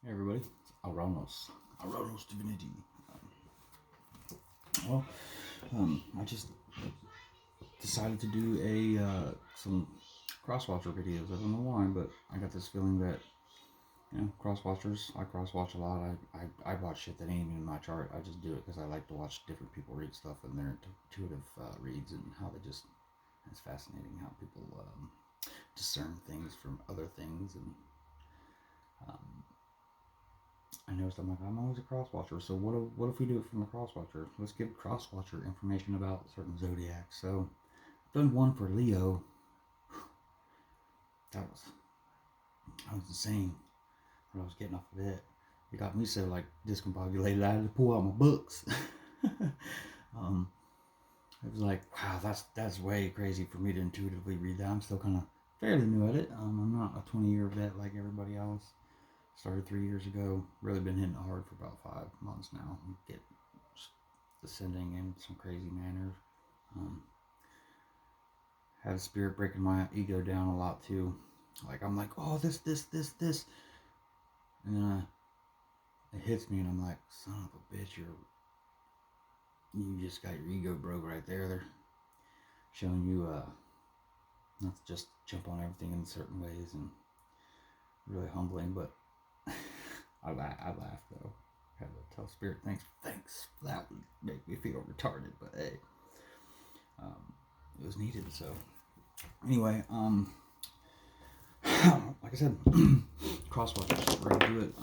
Hey everybody, it's Aronos Divinity. I just decided to do some crosswatcher videos. I don't know why, but I got this feeling that crosswatchers. I crosswatch a lot. I watch shit that ain't even in my chart. I just do it because I like to watch different people read stuff and their intuitive reads and how they just. It's fascinating how people discern things from other things and. I noticed I'm always a crosswatcher. So what if we do it from the crosswatcher? Let's give crosswatcher information about certain zodiacs. So I've done one for Leo. That was insane. When I was getting off of it, it got me so like discombobulated. I had to pull out my books. It was like, wow, that's way crazy for me to intuitively read that. I'm still kind of fairly new at it. I'm not a 20-year vet like everybody else. Started 3 years ago. Really been hitting hard for about 5 months now. Get ascending in some crazy manners. Had a spirit breaking my ego down a lot too. Like I'm like, oh, this, and then it hits me, and I'm like, son of a bitch, you just got your ego broke right there. They're showing you not to just jump on everything in certain ways, and really humbling, but. I laughed though. I had to tell Spirit, thanks. That would make me feel retarded, but hey, it was needed. So anyway, like I said, crosswatchers. We're gonna do it.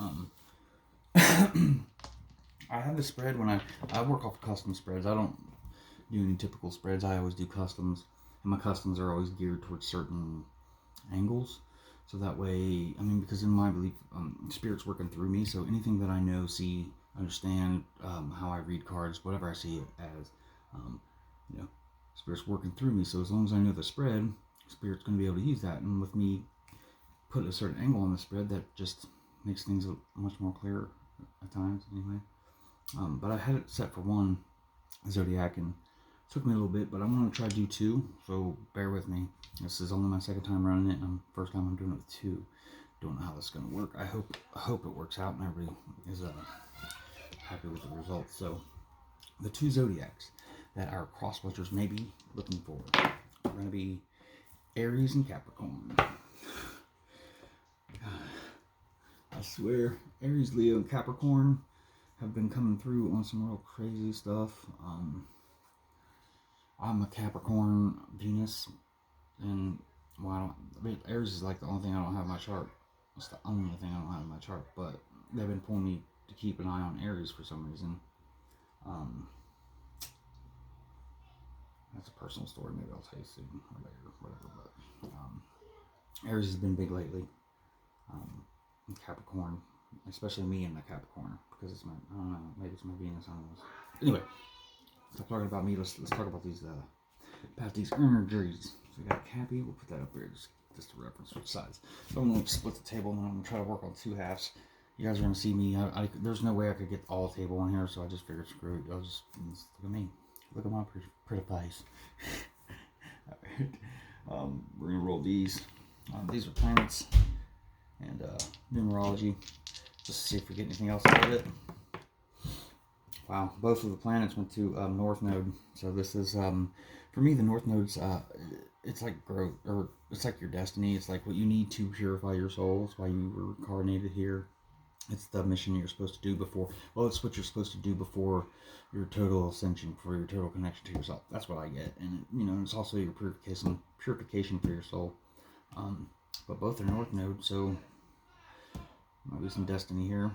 I have a spread when I work off custom spreads. I don't do any typical spreads. I always do customs, and my customs are always geared towards certain angles. So that way, because in my belief, Spirit's working through me. So anything that I know, see, understand, how I read cards, whatever I see it as, Spirit's working through me. So as long as I know the spread, Spirit's going to be able to use that. And with me putting a certain angle on the spread, that just makes things much more clear at times, anyway. But I had it set for one zodiac, and it took me a little bit, but I'm going to try to do two, so bear with me. This is only my second time running it, and first time I'm doing it with two. Don't know how this is going to work. I hope it works out and everybody is happy with the results. So the two zodiacs that our crosswatchers may be looking for are going to be Aries and Capricorn. I swear, Aries, Leo, and Capricorn have been coming through on some real crazy stuff. I'm a Capricorn Venus, and Aries is like the only thing I don't have in my chart. It's the only thing I don't have in my chart, but they've been pulling me to keep an eye on Aries for some reason. That's a personal story. Maybe I'll tell you soon or later, whatever. But Aries has been big lately. Capricorn, especially me in the Capricorn, because it's my, I don't know, maybe it's my Venus. I don't know. Anyway, stop talking about me. Let's talk about these energies. So we got Cappy. We'll put that up here just to reference which sides. So I'm going to split the table, and then I'm going to try to work on two halves. You guys are going to see me. There's no way I could get all the table on here, so I just figured, screw it. Y'all just look at me. Look at my pretty face. Alright. We're going to roll these. These are planets and numerology, just to see if we get anything else out of it. Wow, both of the planets went to North Node. So this is, for me, the North Node's, it's like growth, or it's like your destiny. It's like what you need to purify your soul. It's why you were incarnated here. It's the mission you're supposed to do before. Well, it's what you're supposed to do before your total ascension, for your total connection to yourself. That's what I get, and it's also your purification for your soul. But both are North Node, so might be some destiny here.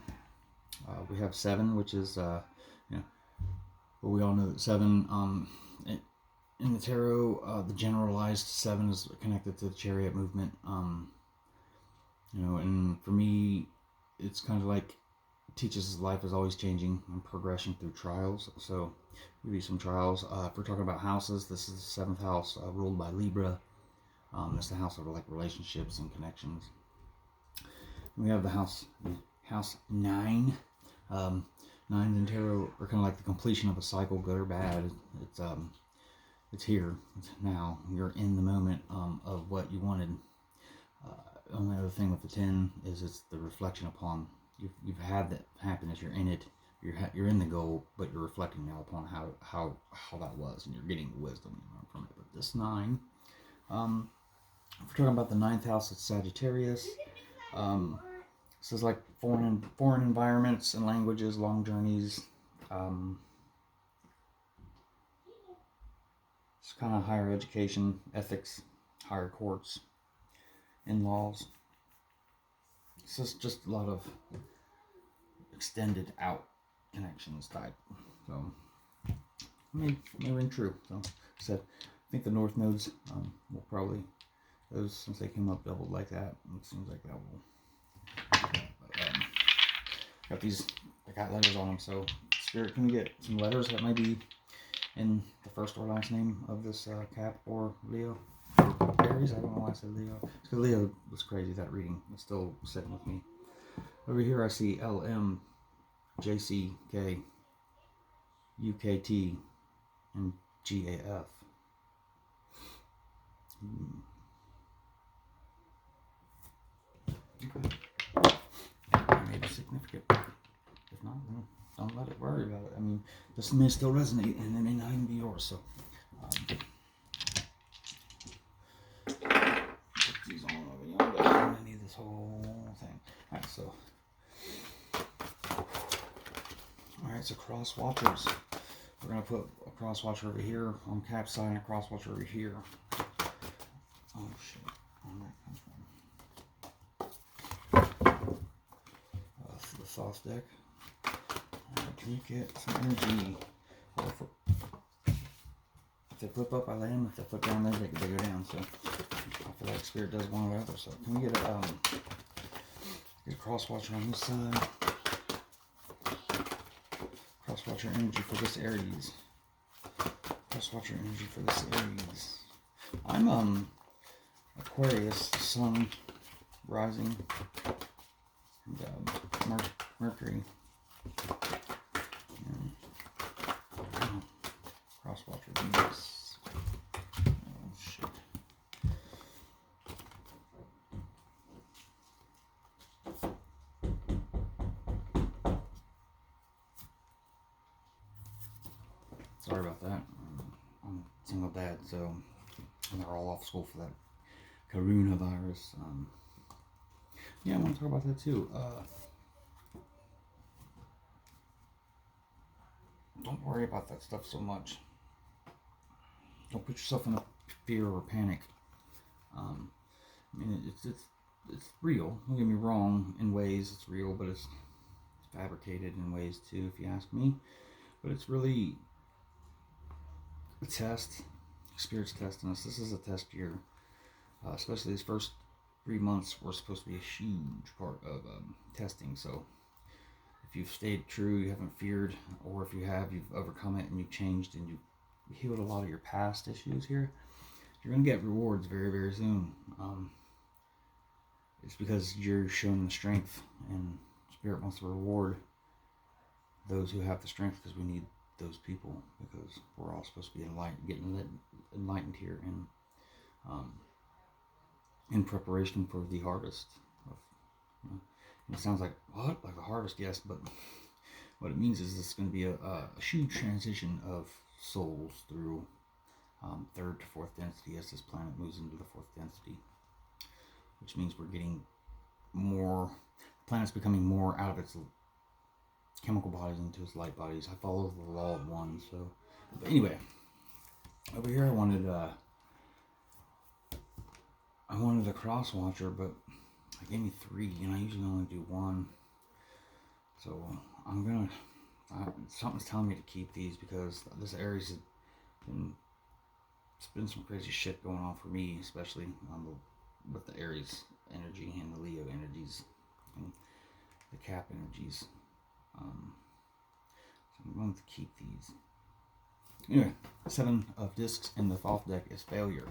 We have 7, which is well, we all know that 7 in the tarot, the generalized 7 is connected to the chariot movement. And for me, it's kind of like it teaches life is always changing and progression through trials. So maybe some trials. If we're talking about houses, this is the 7th house, ruled by Libra. It's the house of like relationships and connections. And we have the house 9. 9s in tarot are kind of like the completion of a cycle, good or bad. It's here, it's now. You're in the moment of what you wanted. Only other thing with the 10 is it's the reflection upon you've had that happiness. You're in it. You're in the goal, but you're reflecting now upon how that was, and you're getting wisdom from it. But this 9, if we're talking about the 9th house, it's Sagittarius. This is like foreign environments and languages, long journeys. It's kind of higher education, ethics, higher courts, in-laws. This is just a lot of extended out connections type. So may ring true. So like I said, I think the North nodes will probably, those, since they came up doubled like that, it seems like that will. Got these, I got letters on them, so Spirit, can we get some letters that might be in the first or last name of this Cap or Leo? Aries, I don't know why I said Leo. Because Leo was crazy, that reading. It's still sitting with me. Over here I see LM, JCK, UKT, and GAF. Okay. Maybe significant. If not, then don't let it worry about it. I mean, this may still resonate, and it may not even be yours. So, put these on over yonder. I'm gonna need this whole thing. All right, so, so cross watchers. We're gonna put a cross watcher over here on Cap side and a cross watcher over here. Oh shit! Where that comes from? The sauce deck. Can you get some energy? If they flip up, I lay them. If they flip down, they go down. So I feel like Spirit does one or the other. So can we get a cross watcher on this side? Cross watcher energy for this Aries. Cross watcher energy for this Aries. I'm Aquarius, Sun, rising, and Mercury. Cross watcher Venus. Oh shit. Sorry about that. I'm a single dad, so and they're all off school for that coronavirus. Yeah, I want to talk about that too. Don't worry about that stuff so much. Don't put yourself in a fear or panic. I mean, it's real. Don't get me wrong. In ways, it's real, but it's fabricated in ways too, if you ask me. But it's really a test. Spirit's testing us. This is a test year. Especially these first 3 months were supposed to be a huge part of testing. So if you've stayed true, you haven't feared, or if you have, you've overcome it and you've changed and you've healed a lot of your past issues here, you're going to get rewards very, very soon. It's because you're showing the strength, and Spirit wants to reward those who have the strength, because we need those people, because we're all supposed to be getting enlightened here, and in preparation for the harvest. It sounds like, what? Like a harvest? Yes, but what it means is it's going to be a huge transition of souls through 3rd to 4th density as this planet moves into the 4th density, which means we're getting more, the planet's becoming more out of its chemical bodies into its light bodies. I follow the law of one. So, but anyway, over here I wanted a cross watcher, but I gave me 3, and I usually only do 1. So I'm gonna. Something's telling me to keep these, because this Aries has been some crazy shit going on for me, especially with the Aries energy and the Leo energies and the Cap energies. So I'm going to keep these. Anyway, 7 of discs in the Thoth deck is failure.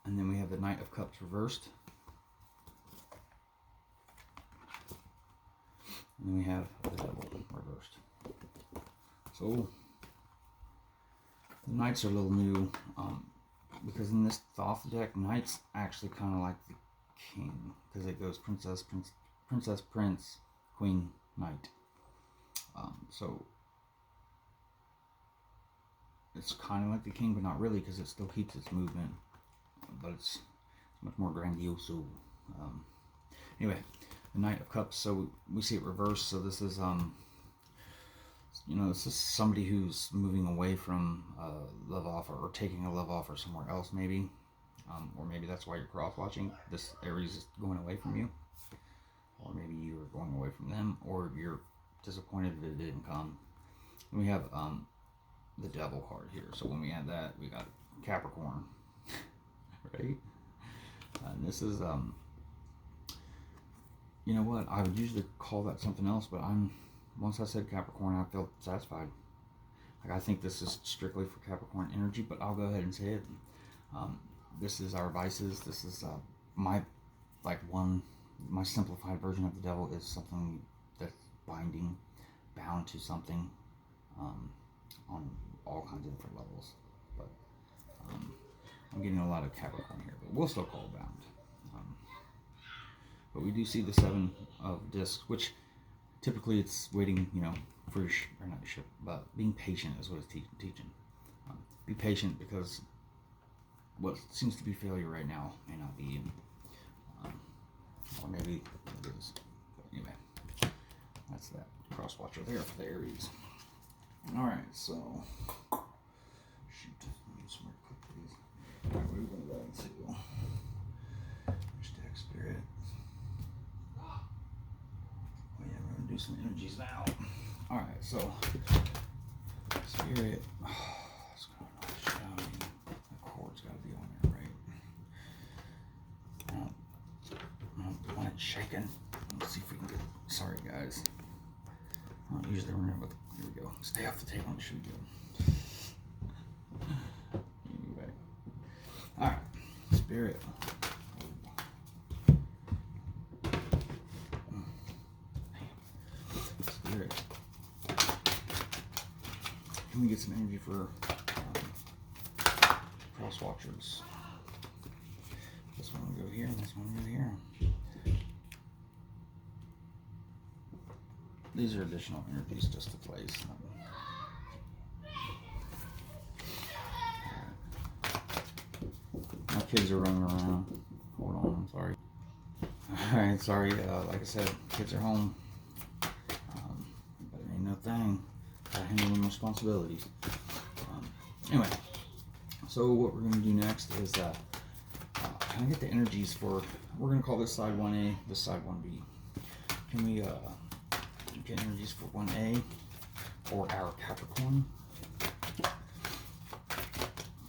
And then we have the Knight of Cups reversed. And then we have the Devil reversed. So the Knights are a little new, because in this Thoth deck, Knights actually kind of like the king, because it goes princess, princess, prince, queen, knight. So it's kind of like the king, but not really, because it still keeps its movement, but it's much more grandiose. Anyway, the Knight of Cups. So we see it reversed. So this is this is somebody who's moving away from a love offer, or taking a love offer somewhere else, maybe. Or maybe that's why you're cross-watching. This Aries is going away from you. Or maybe you're going away from them, or you're disappointed that it didn't come. And we have the Devil card here. So when we add that, we got Capricorn. Right? And this is, you know what? I would usually call that something else, but once I said Capricorn, I felt satisfied. Like, I think this is strictly for Capricorn energy, but I'll go ahead and say it. This is our vices. This is my simplified version of the Devil is something that's bound to something on all kinds of different levels. But I'm getting a lot of Capricorn here, but we'll still call it bound. But we do see the Seven of Discs, which typically it's waiting, for your or not your ship, but being patient is what it's teaching. Be patient, because what seems to be failure right now may not be, or maybe it is. But anyway, that's that cross watcher there for the Aries. All right, so shoot, let me just click these. All right, we're going to go into stack spirit. Oh yeah, we're going to do some energies now. All right, so spirit. What's going on? Shouting. The chord's got to be on there, right? I don't want it shaking. Let's see if we can get it. Sorry, guys. I don't usually remember. Here we go. Stay off the table. It should be good. Anyway. Alright. Spirit. Spirit. Can we get some energy for cross watchers? This one will go here, and this one will go here. These are additional energies just to place. My kids are running around. Hold on, I'm sorry. Alright, sorry. Like I said, kids are home. But it ain't no thing. Gotta handle them responsibilities. Anyway, so what we're going to do next is kind of get the energies for, we're going to call this side 1A, this side 1B. Can we get energies for 1A or our Capricorn?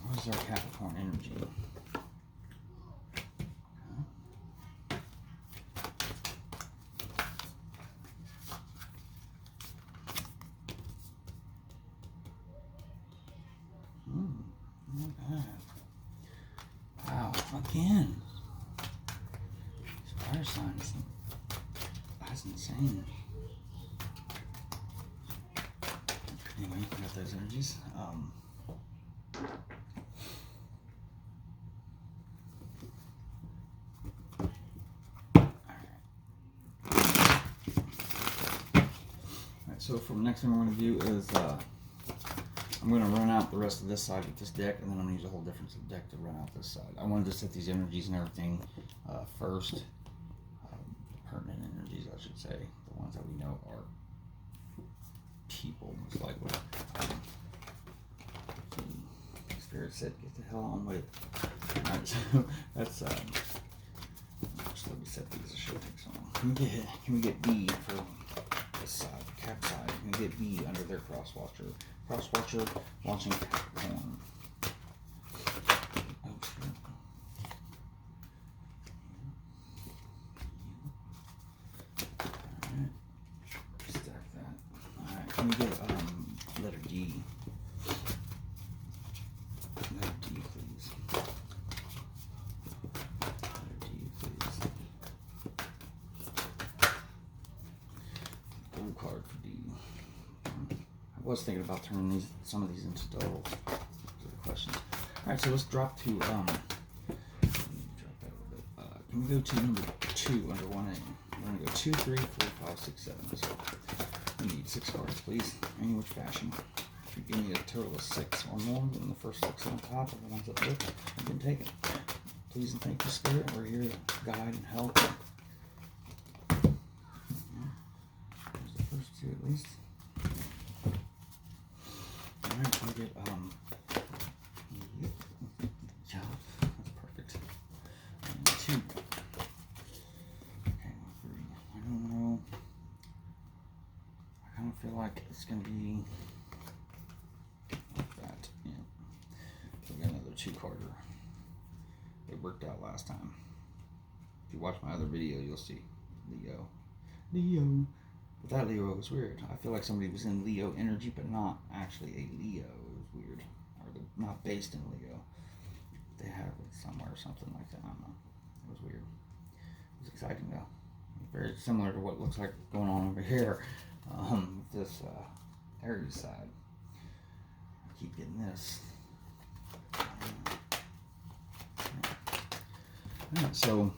What is our Capricorn energy? Not bad. Wow, again. These fire signs. That's insane. Anyway, we got those energies. Alright, so for the next thing we're going to do is I'm going to run out the rest of this side with this deck, and then I'm going to use a whole different deck to run out this side. I wanted to set these energies and everything first. Permanent energies, I should say. The ones that we know are people, most likely. Spirit said, get the hell on with it. Alright, so that's, just let me set these. It should take so long. Can we get B for this side, Cap side? Can we get B under their cross watcher? Cross watcher watching Capricorn. Oh, shit. Alright. Stack that. Alright, can we get letter D? Letter D, please. Letter D, please. Gold card for D. I was thinking about turning some of these into doubles. Those are the questions. Alright, so let's drop to drop that a little bit. Can we go to number 2 under 1A? We're going to go 2, 3, 4, 5, 6, 7. So we need 6 cards, please. Any which fashion. If you give me a total of 6 or more, then the first 6 on top are the ones that look have been taken. Please and thank you, Spirit. We're here to guide and help. There's the first 2 at least. Alright, we get, yep. Yeah, that's perfect. And 2. Okay, 3. I don't know. I kind of feel like it's going to be like that. Yeah. We got another 2-carder. It worked out last time. If you watch my other video, you'll see Leo. Leo. But that Leo was weird. I feel like somebody was in Leo energy, but not actually a Leo. It was weird. Or not based in Leo. They have it somewhere or something like that. I don't know. It was weird. It was exciting though. Very similar to what looks like going on over here with this Aries side. I keep getting this. Alright, so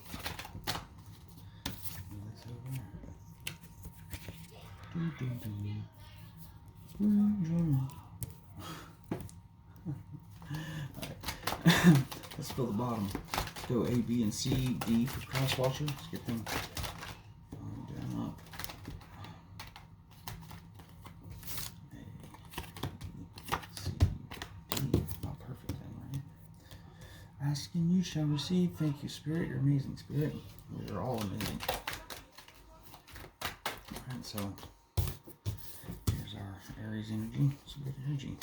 let's fill the bottom. Let's go A, B, and C, D for cross washer. Let's get them down up. A, B, C, D. Not perfect then, right? Asking you shall receive. Thank you, Spirit. You're amazing, Spirit. You're all amazing. Alright, so here's our Aries energy. It's good energy.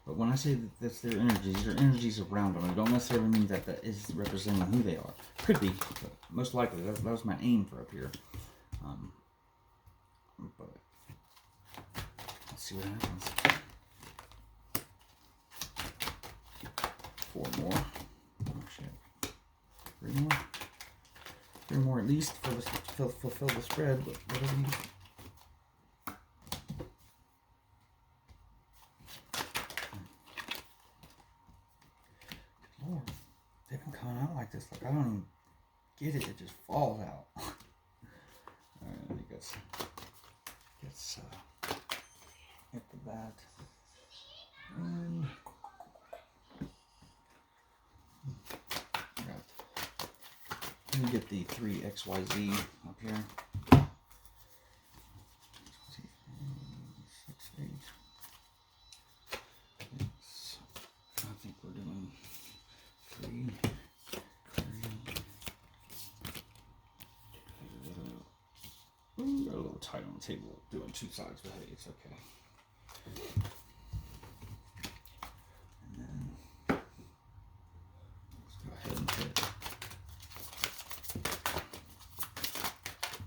But when I say that that's their energies, these are energies around them. It don't necessarily mean that that is representing who they are. Could be, but most likely that was my aim for up here. But let's see what happens. 4 more. Oh shit. 3 more. 3 more at least for the fulfill the spread. But whatever you. Lord, they've been coming out like this. Like I don't even get it. It just falls out. Alright, I think gets hit the bat. And let me get the 3XYZ up here. 6, 8. I think we're doing 3. Ooh, got a little tight on the table doing 2 sides, but hey, it's okay. And then let's go ahead and hit.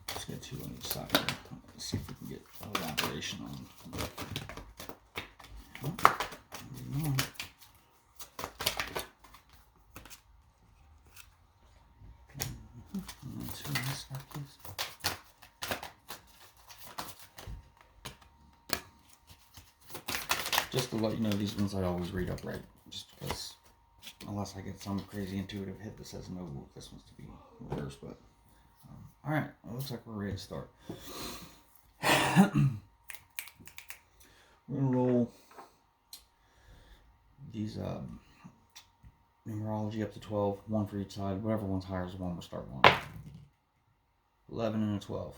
Let's get 2 on each side here. Let's see if we can get elaboration on. Moving on. And then 2 on this side, please. Just to let you know, these ones I always read upright, just because, unless I get some crazy intuitive hit that says no, this one's to be reversed, but, alright, well, looks like we're ready to start. We're going to roll these, numerology up to 12, 1 for each side, whatever one's higher is the one we'll start on. 11 and a 12.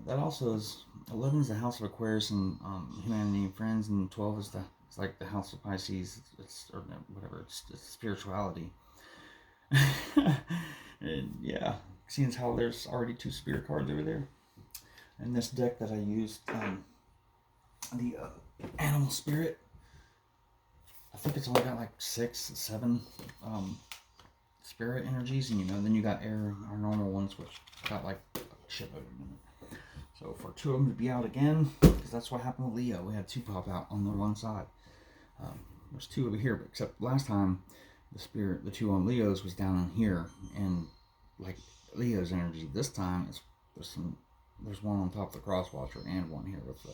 That also is 11 is the house of Aquarius and humanity and friends, and 12 is it's like the house of Pisces. It's or whatever. It's spirituality. And yeah, seeing as how there's already 2 spirit cards over there, and this deck that I used, the animal spirit. I think it's only got like 6, 7 spirit energies, and then you got our normal ones, which got like a shitload of them. So for 2 of them to be out again, because that's what happened with Leo. We had 2 pop out on the one side. There's 2 over here, but except last time, the 2 on Leo's was down in here, and like Leo's energy. This time, there's one on top of the cross watcher and one here with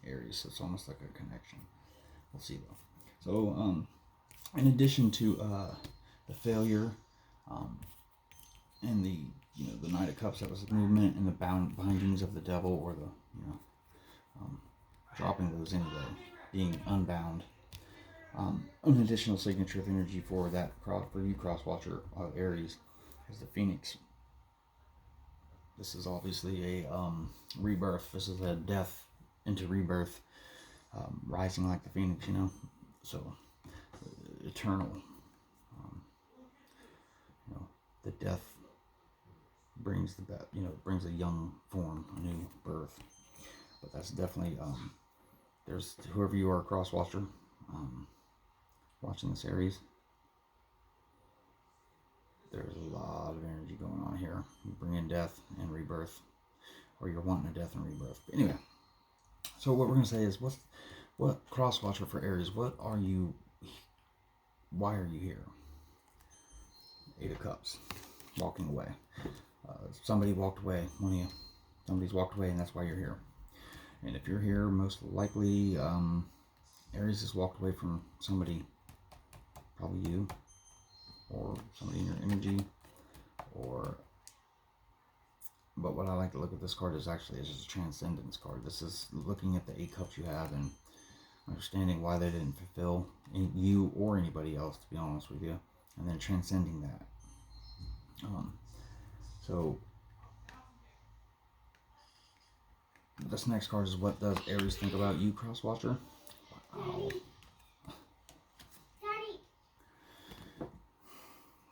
Aries. So it's almost like a connection. We'll see though. So in addition to the failure, and the the Knight of Cups, that was the movement, and the bindings of the devil, or the dropping those anyway, being unbound. An additional signature of energy for that for you cross watcher Aries is the Phoenix. This is obviously a rebirth. This is a death into rebirth, rising like the Phoenix, so eternal. The death brings brings a young form, a new birth. But that's definitely there's whoever you are, cross watcher, watching this Aries. There's a lot of energy going on here. You bring in death and rebirth, or you're wanting a death and rebirth. But anyway, so what we're gonna say is, what cross watcher for Aries? What are you? Why are you here? 8 of Cups, walking away. Somebody walked away. One of you. Somebody's walked away, and that's why you're here. And if you're here, most likely Aries has walked away from somebody, probably you, or somebody in your energy, but what I like to look at this card is actually it's just a transcendence card. This is looking at the 8 cups you have and understanding why they didn't fulfill you or anybody else, to be honest with you, and then transcending that. So this next card is, what does Aries think about you, cross watcher? Wow.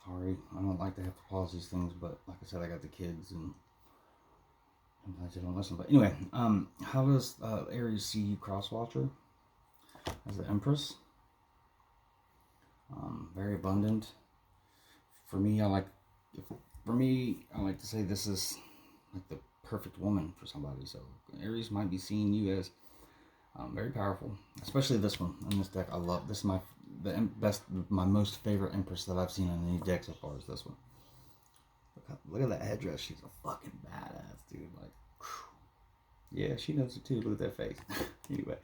Sorry, I don't like to have to pause these things, but like I said, I got the kids and sometimes they don't listen. But anyway, how does Aries see you, cross watcher? As the Empress. Very abundant. For me, I like to say this is like the perfect woman for somebody. So Aries might be seeing you as very powerful, especially this one in this deck. I love this. Is my most favorite Empress that I've seen on any deck so far is this one. Look at that headdress. She's a fucking badass, dude. Like, whew. Yeah, she knows it too. Look at that face. Anyway,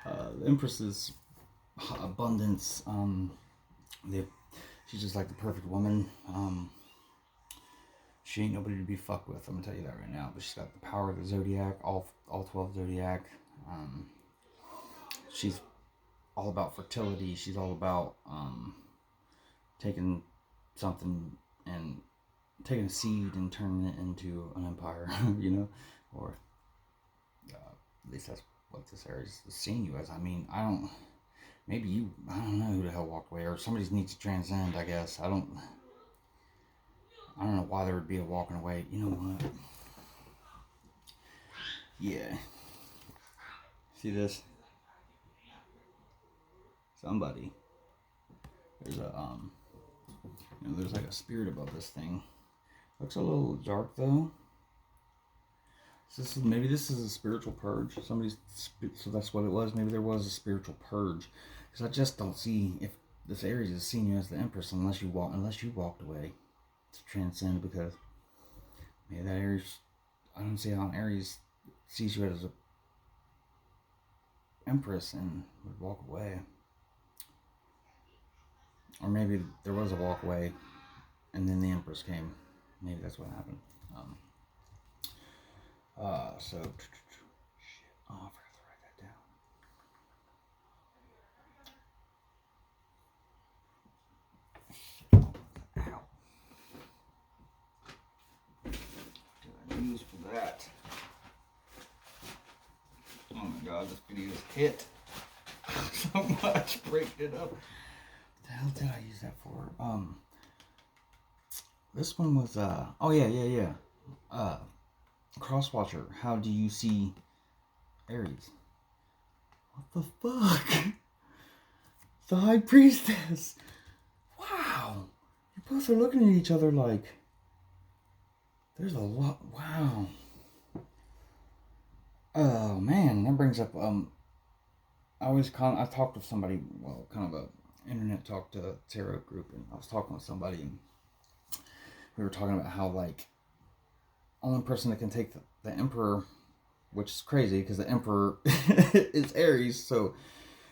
the Empress is abundance. She's just like the perfect woman. She ain't nobody to be fucked with. I'm gonna tell you that right now. But she's got the power of the zodiac, all 12 zodiac. She's all about fertility. She's all about taking something and taking a seed and turning it into an empire, or at least that's what this Aries is seeing you as. I mean, I don't know who the hell walked away, or somebody needs to transcend, I guess. I don't know why there would be a walking away. You know what? Yeah. See this? Somebody. There's there's like a spirit above this thing. Looks a little dark though. Maybe this is a spiritual purge. So that's what it was. Maybe there was a spiritual purge. Because I just don't see if this Aries is seeing you as the Empress unless you walked away to transcend, because maybe that Aries, I don't see how an Aries sees you as a Empress and would walk away. Or maybe there was a walk away and then the Empress came. Maybe that's what happened. So shit. Oh, I forgot to write that down. Ow. What did I use for that? Oh my god, this video is hit so much, breaking it up. What the hell did I use that for? This one was oh yeah. Crosswatcher, how do you see Aries? What the fuck? The High Priestess. Wow. You both are looking at each other like there's a lot. Wow. Oh man, that brings up I talked with somebody, well, kind of a internet talk to tarot group, and I was talking with somebody, and we were talking about how, like, only person that can take the Emperor, which is crazy because the Emperor is Aries, so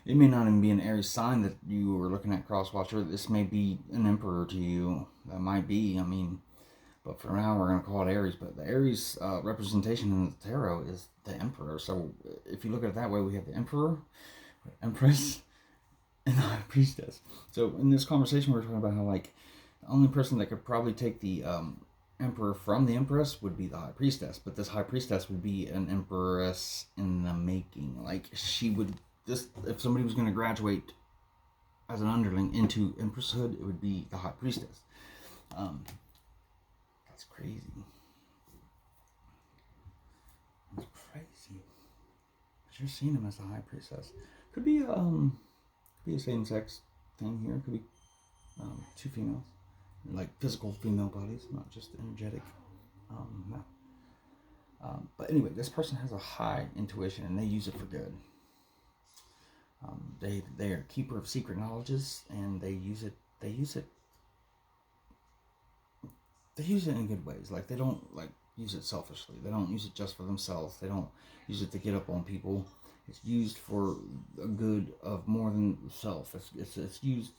It may not even be an Aries sign that you are looking at cross-watcher. This may be an Emperor to you. That might be. I mean, but for now we're going to call it Aries. But the Aries representation in the tarot is the Emperor. So if you look at it that way, we have the Emperor, Empress, and the High Priestess. So in this conversation, we're talking about how, like, the only person that could probably take the Emperor from the Empress would be the High Priestess. But this High Priestess would be an Empress in the making. Like, she would... This, if somebody was going to graduate as an underling into Empresshood, it would be the High Priestess. That's crazy. That's crazy. But you're seeing him as the High Priestess. Could be a same-sex thing here. Could be two females, like physical female bodies, not just energetic. But anyway, this person has a high intuition, and they use it for good. They are a keeper of secret knowledges, and they use it in good ways. Like, they don't like use it selfishly. They don't use it just for themselves. They don't use it to get up on people. It's used for a good of more than self. It's used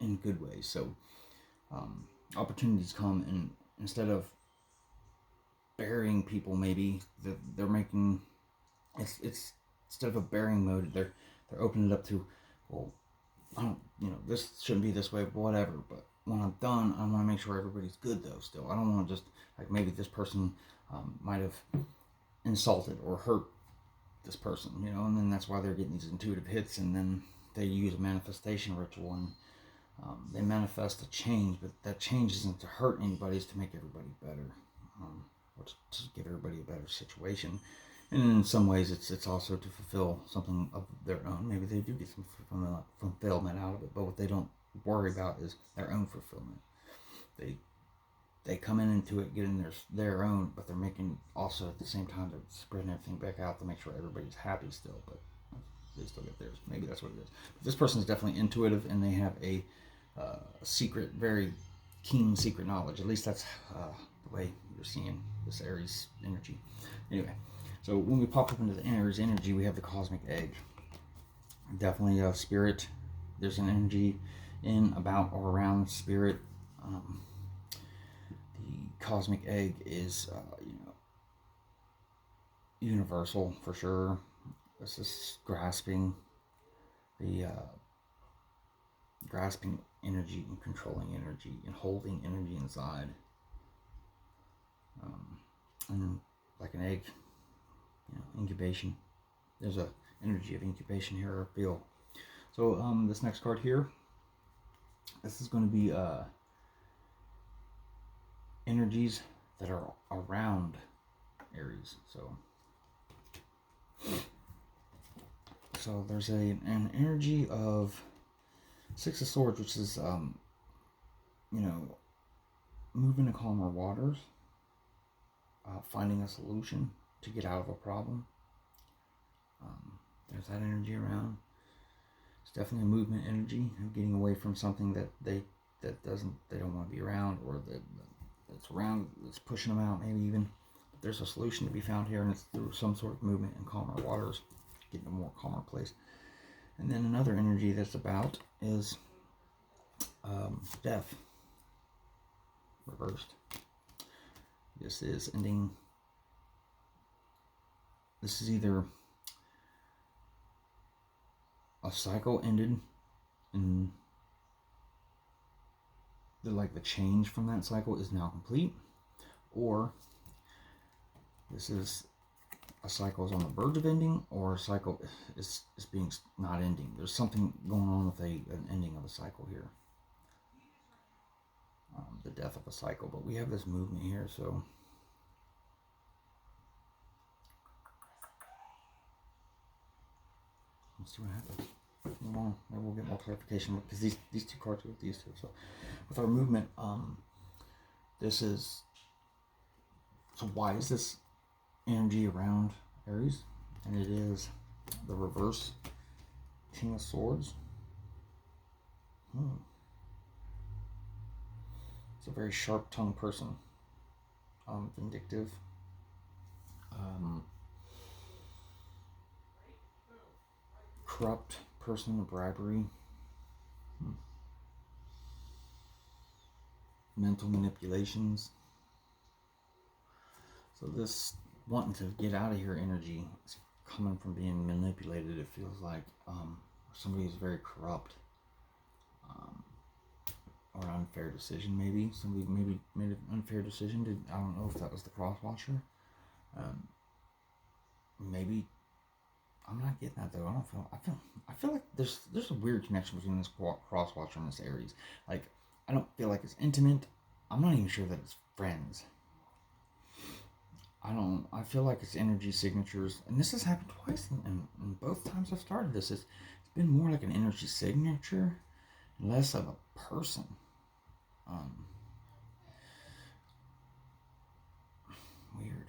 in good ways. So opportunities come, and instead of burying people, maybe they're making it's instead of a burying mode, they're opening it up to, well, I don't, this shouldn't be this way, but whatever. But when I'm done, I want to make sure everybody's good, though. Still, I don't want to just, like, maybe this person might have insulted or hurt this person, and then that's why they're getting these intuitive hits, and then they use a manifestation ritual, and they manifest a change, but that change isn't to hurt anybody, it's to make everybody better, or to give everybody a better situation. And in some ways, it's also to fulfill something of their own. Maybe they do get some fulfillment out of it, but what they don't worry about is their own fulfillment. They come into it getting their own, but they're making also at the same time they're spreading everything back out to make sure everybody's happy still, but they still get theirs. Maybe that's what it is. But this person is definitely intuitive, and they have a secret, very keen secret knowledge. At least that's the way you're seeing this Aries energy. Anyway. So when we pop up into the Aries energy, we have the cosmic egg. Definitely a spirit. There's an energy in, about, or around spirit. The cosmic egg is, universal for sure. This is grasping, grasping energy and controlling energy and holding energy inside. And like an egg. Incubation. There's a energy of incubation here, I feel. So this next card here, this is going to be energies that are around Aries. So there's an energy of Six of Swords, which is moving to calmer waters, finding a solution to get out of a problem. There's that energy around. It's definitely a movement energy of getting away from something that they don't want to be around, or that's around, that's pushing them out, maybe even. But there's a solution to be found here, and it's through some sort of movement in calmer waters, getting a more calmer place. And then another energy that's about is death reversed. This is ending. This is either a cycle ended, and the change from that cycle is now complete, or this is a cycle is on the verge of ending, or a cycle is being not ending. There's something going on with an ending of a cycle here. The death of a cycle, but we have this movement here, so let's see what happens. Move on. Maybe we'll get more clarification, because these two cards are with these two. So with our movement, this is, so why is this energy around Aries? And it is the reverse King of Swords. It's a very sharp-tongued person, vindictive, corrupt person, bribery, mental manipulations. So this wanting to get out of here energy is coming from being manipulated. It feels like somebody is very corrupt, or an unfair decision. Maybe somebody maybe made an unfair decision. I don't know if that was the cross watcher. Maybe I'm not getting that though. I feel like there's a weird connection between this cross watcher and this Aries. Like I don't feel like it's intimate. I'm not even sure that it's friends. I feel like it's energy signatures, and this has happened twice, and both times I've started this, it's been more like an energy signature, less of a person. Weird,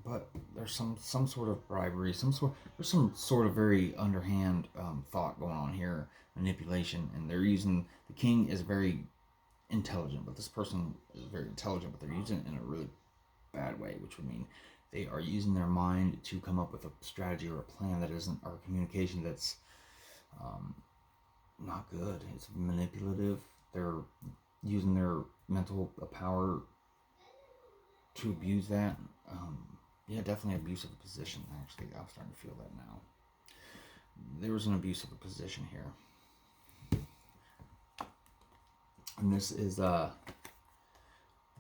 but there's some sort of bribery, there's some sort of very underhand thought going on here, manipulation, and they're using the king is very intelligent, but this person is very intelligent, but they're using it in a really bad way, which would mean they are using their mind to come up with a strategy or a plan that isn't, or communication that's not good. It's manipulative. They're using their mental power to abuse that. Yeah, definitely abusive position. Actually, I'm starting to feel that now. There was an abuse of a position here, and this is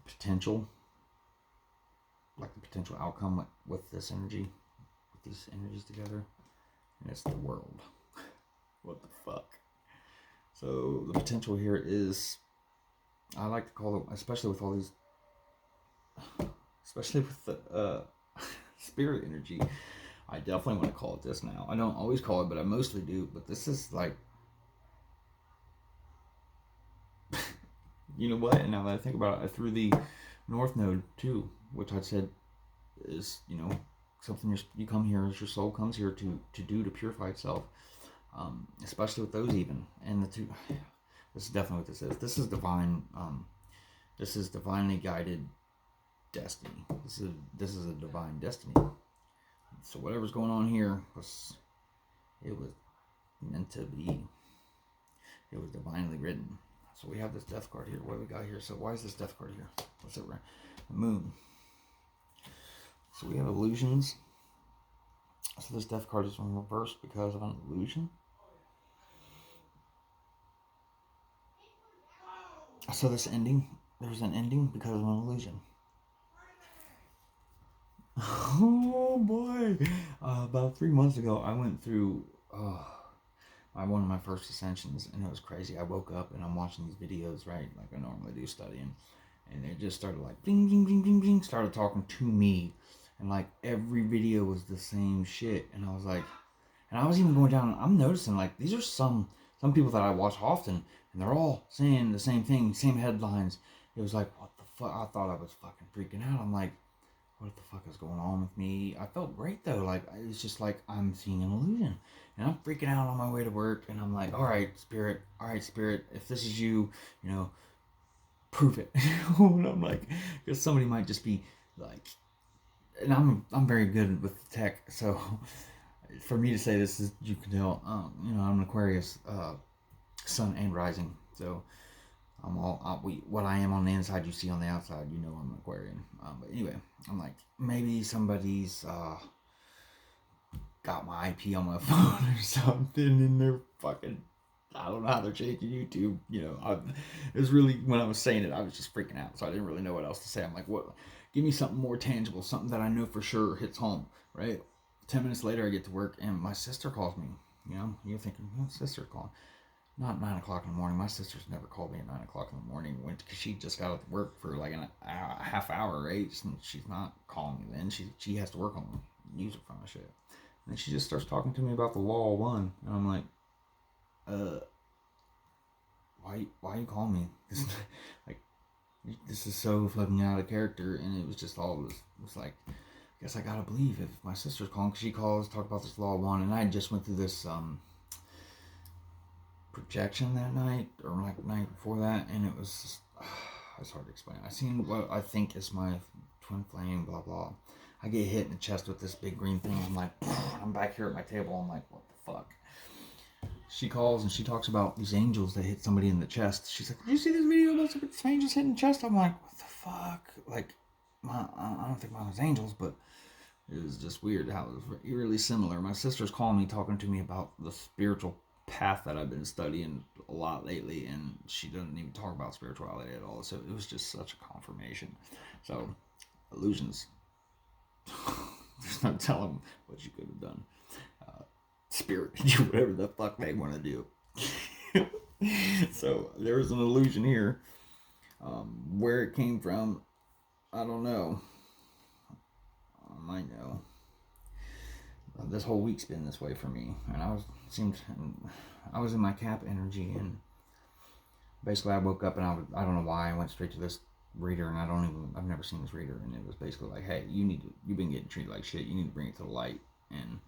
potential. Like the potential outcome with this energy, with these energies together, and it's the world. What the fuck? So the potential here is, I like to call it, especially with all these, especially with the spirit energy, I definitely want to call it this now. I don't always call it, but I mostly do. But this is like, you know what? And now that I think about it, I threw the North Node too, which I said is, something you come here as your soul comes here to do, to purify itself, especially with those even. And the two, this is definitely what this is. This is divine. This is divinely guided destiny. This is a divine destiny. So whatever's going on here was meant to be. It was divinely written. So we have this death card here. What do we got here? So why is this death card here? What's it? The moon. So we have illusions. So this death card is in reverse because of an illusion. So this ending, there's an ending because of an illusion. Oh boy. About 3 months ago, I went through one of my first ascensions, and it was crazy. I woke up and I'm watching these videos, right, like I normally do, studying, and it just started like bing, bing, bing, bing, bing, started talking to me, and like every video was the same shit, and I was like, and I was even going down, I'm noticing like these are some people that I watch often, and they're all saying the same thing, same headlines. It was like, what the fuck? I thought I was fucking freaking out. I'm like, what the fuck is going on with me? I felt great though. Like, it's just like I'm seeing an illusion, and I'm freaking out on my way to work, and I'm like, all right, spirit, if this is you, prove it. And I'm like, because somebody might just be like, and I'm very good with tech, so for me to say this is, you can tell, I'm an Aquarius, sun and rising, so I'm what I am on the inside, you see on the outside. I'm an Aquarian. But anyway, I'm like, maybe somebody's got my IP on my phone or something, and they're fucking, I don't know how they're changing YouTube. It was really, when I was saying it, I was just freaking out, so I didn't really know what else to say. I'm like, what? Give me something more tangible, something that I know for sure hits home, right? 10 minutes later, I get to work, and my sister calls me. You're thinking, sister's calling. Not 9 o'clock in the morning. My sister's never called me at 9 o'clock in the morning because she just got out of work for like a half hour, right? She's not calling me then. She has to work on music from my shit. And she just starts talking to me about the Law 1. And I'm like, why you calling me? Like, this is so fucking out of character. And it was just all this. It was like, I guess I gotta believe if my sister's calling, because she calls, talk about this Law 1. And I just went through this projection that night, or like the night before that, and it was just, it's hard to explain. I seen what I think is my twin flame, blah blah. I get hit in the chest with this big green thing. I'm like, I'm back here at my table. I'm like, what the fuck? she calls and she talks about these angels that hit somebody in the chest. She's like, "Did you see this video about some angels hitting the chest?" I'm like, "What the fuck?" Like, I don't think mine was angels, but it was just weird how it was eerily similar. My sister's calling me, talking to me about the spiritual path that I've been studying a lot lately, and she doesn't even talk about spirituality at all. So it was just such a confirmation. So illusions, there's no telling what you could have done. Spirit can do whatever the fuck they want to do. So there's an illusion here. Where it came from, I don't know. I might know. This whole week's been this way for me, and I was in my Cap energy, and basically I woke up and I don't know why I went straight to this reader, and I've never seen this reader, and it was basically like, hey, you've been getting treated like shit. You need to bring it to the light. And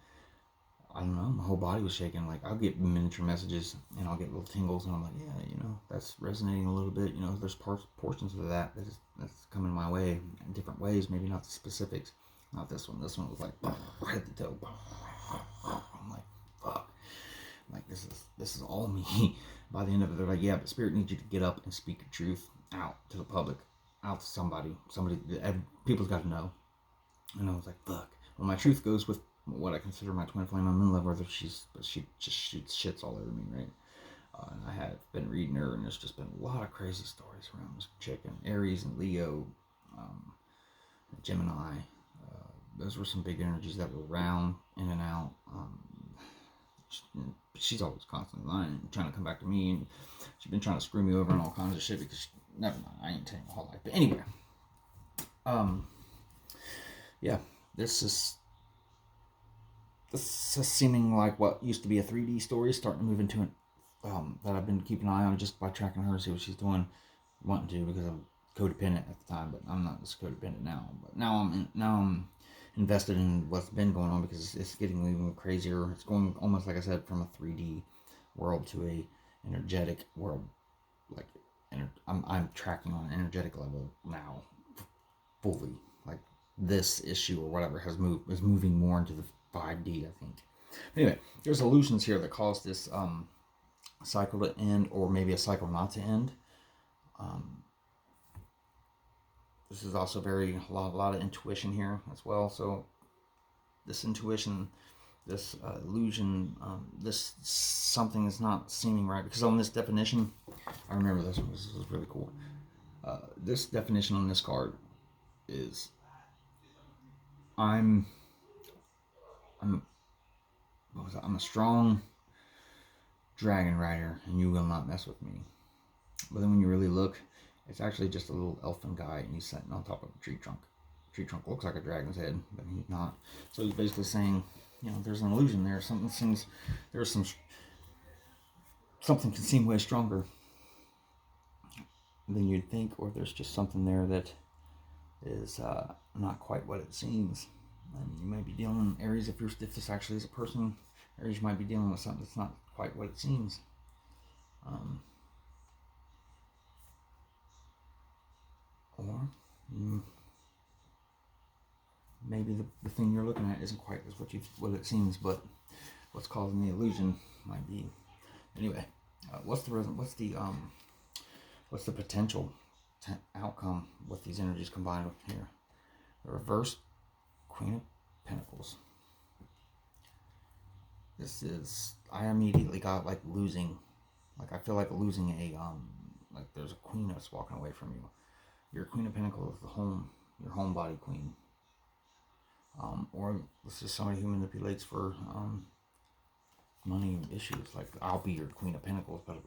I don't know, my whole body was shaking. Like, I'll get miniature messages and I'll get little tingles, and I'm like, yeah, that's resonating a little bit. There's portions of that's coming my way in different ways, maybe not the specifics. Not this one. This one was like head to toe. I'm like, fuck. I'm like, this is all me. By the end of it, they're like, yeah, but Spirit needs you to get up and speak your truth out to the public, out to somebody. People's got to know. And I was like, fuck. Well, my truth goes with what I consider my twin flame. I'm in love with her. She just shoots shits all over me, right? And I have been reading her, and there's just been a lot of crazy stories around this chick. And Aries and Leo, Gemini. Those were some big energies that were around, in and out. She's always constantly lying, trying to come back to me, and she's been trying to screw me over and all kinds of shit because never mind, I ain't telling you my whole life. But anyway, yeah, this is seeming like what used to be a 3D story starting to move into it. That I've been keeping an eye on just by tracking her, see what she's doing, wanting to, because I'm codependent at the time, but I'm not as codependent now. But now I'm invested in what's been going on, because it's getting even crazier. It's going almost, like I said, from a 3D world to a energetic world. Like, I'm tracking on an energetic level now, fully. Like, this issue or whatever is moving more into the 5D, I think. Anyway, there's illusions here that cause this cycle to end, or maybe a cycle not to end. This is also a lot of intuition here as well. So this intuition, this illusion, this something is not seeming right, because on this definition, I remember this one. This is really cool. This definition on this card is I'm a strong dragon rider, and you will not mess with me. But then when you really look, it's actually just a little elfin guy, and he's sitting on top of a tree trunk. The tree trunk looks like a dragon's head, but he's not. So he's basically saying, there's an illusion there. Something can seem way stronger than you'd think, or there's just something there that is not quite what it seems. And you might be dealing, Aries, if this actually is a person, Aries, you might be dealing with something that's not quite what it seems. Or maybe the thing you're looking at isn't quite as what it seems, but what's causing the illusion might be. Anyway, what's the potential outcome with these energies combined with here? The reverse Queen of Pentacles. I immediately got like losing, like I feel like losing like there's a queen that's walking away from you. Your Queen of Pentacles is your home body queen. Or this is somebody who manipulates for money issues. Like, I'll be your Queen of Pentacles, but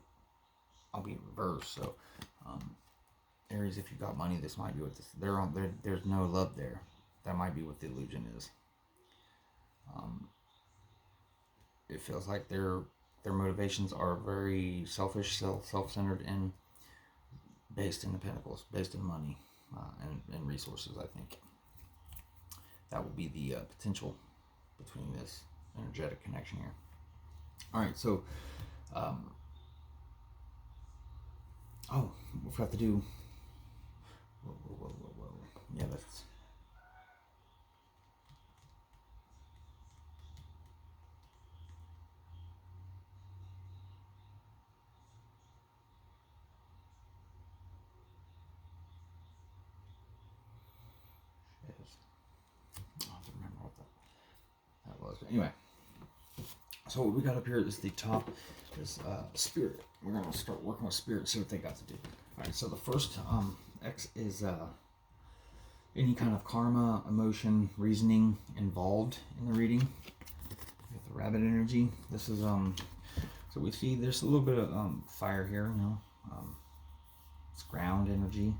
I'll be reversed. So, Aries, if you got money, this might be what this. There's no love there. That might be what the illusion is. It feels like their motivations are very selfish, self-centered, and based in the Pentacles, based in money and resources. I think that will be the potential between this energetic connection here. All right, so we forgot to do. Whoa. Yeah, that's. was. But anyway, so what we got up here is the top is spirit. We're gonna start working with spirit, see what they got to do. All right. So the first X is any kind of karma, emotion, reasoning involved in the reading. With the rabbit energy, this is so we see there's a little bit of fire here, you know, it's ground energy,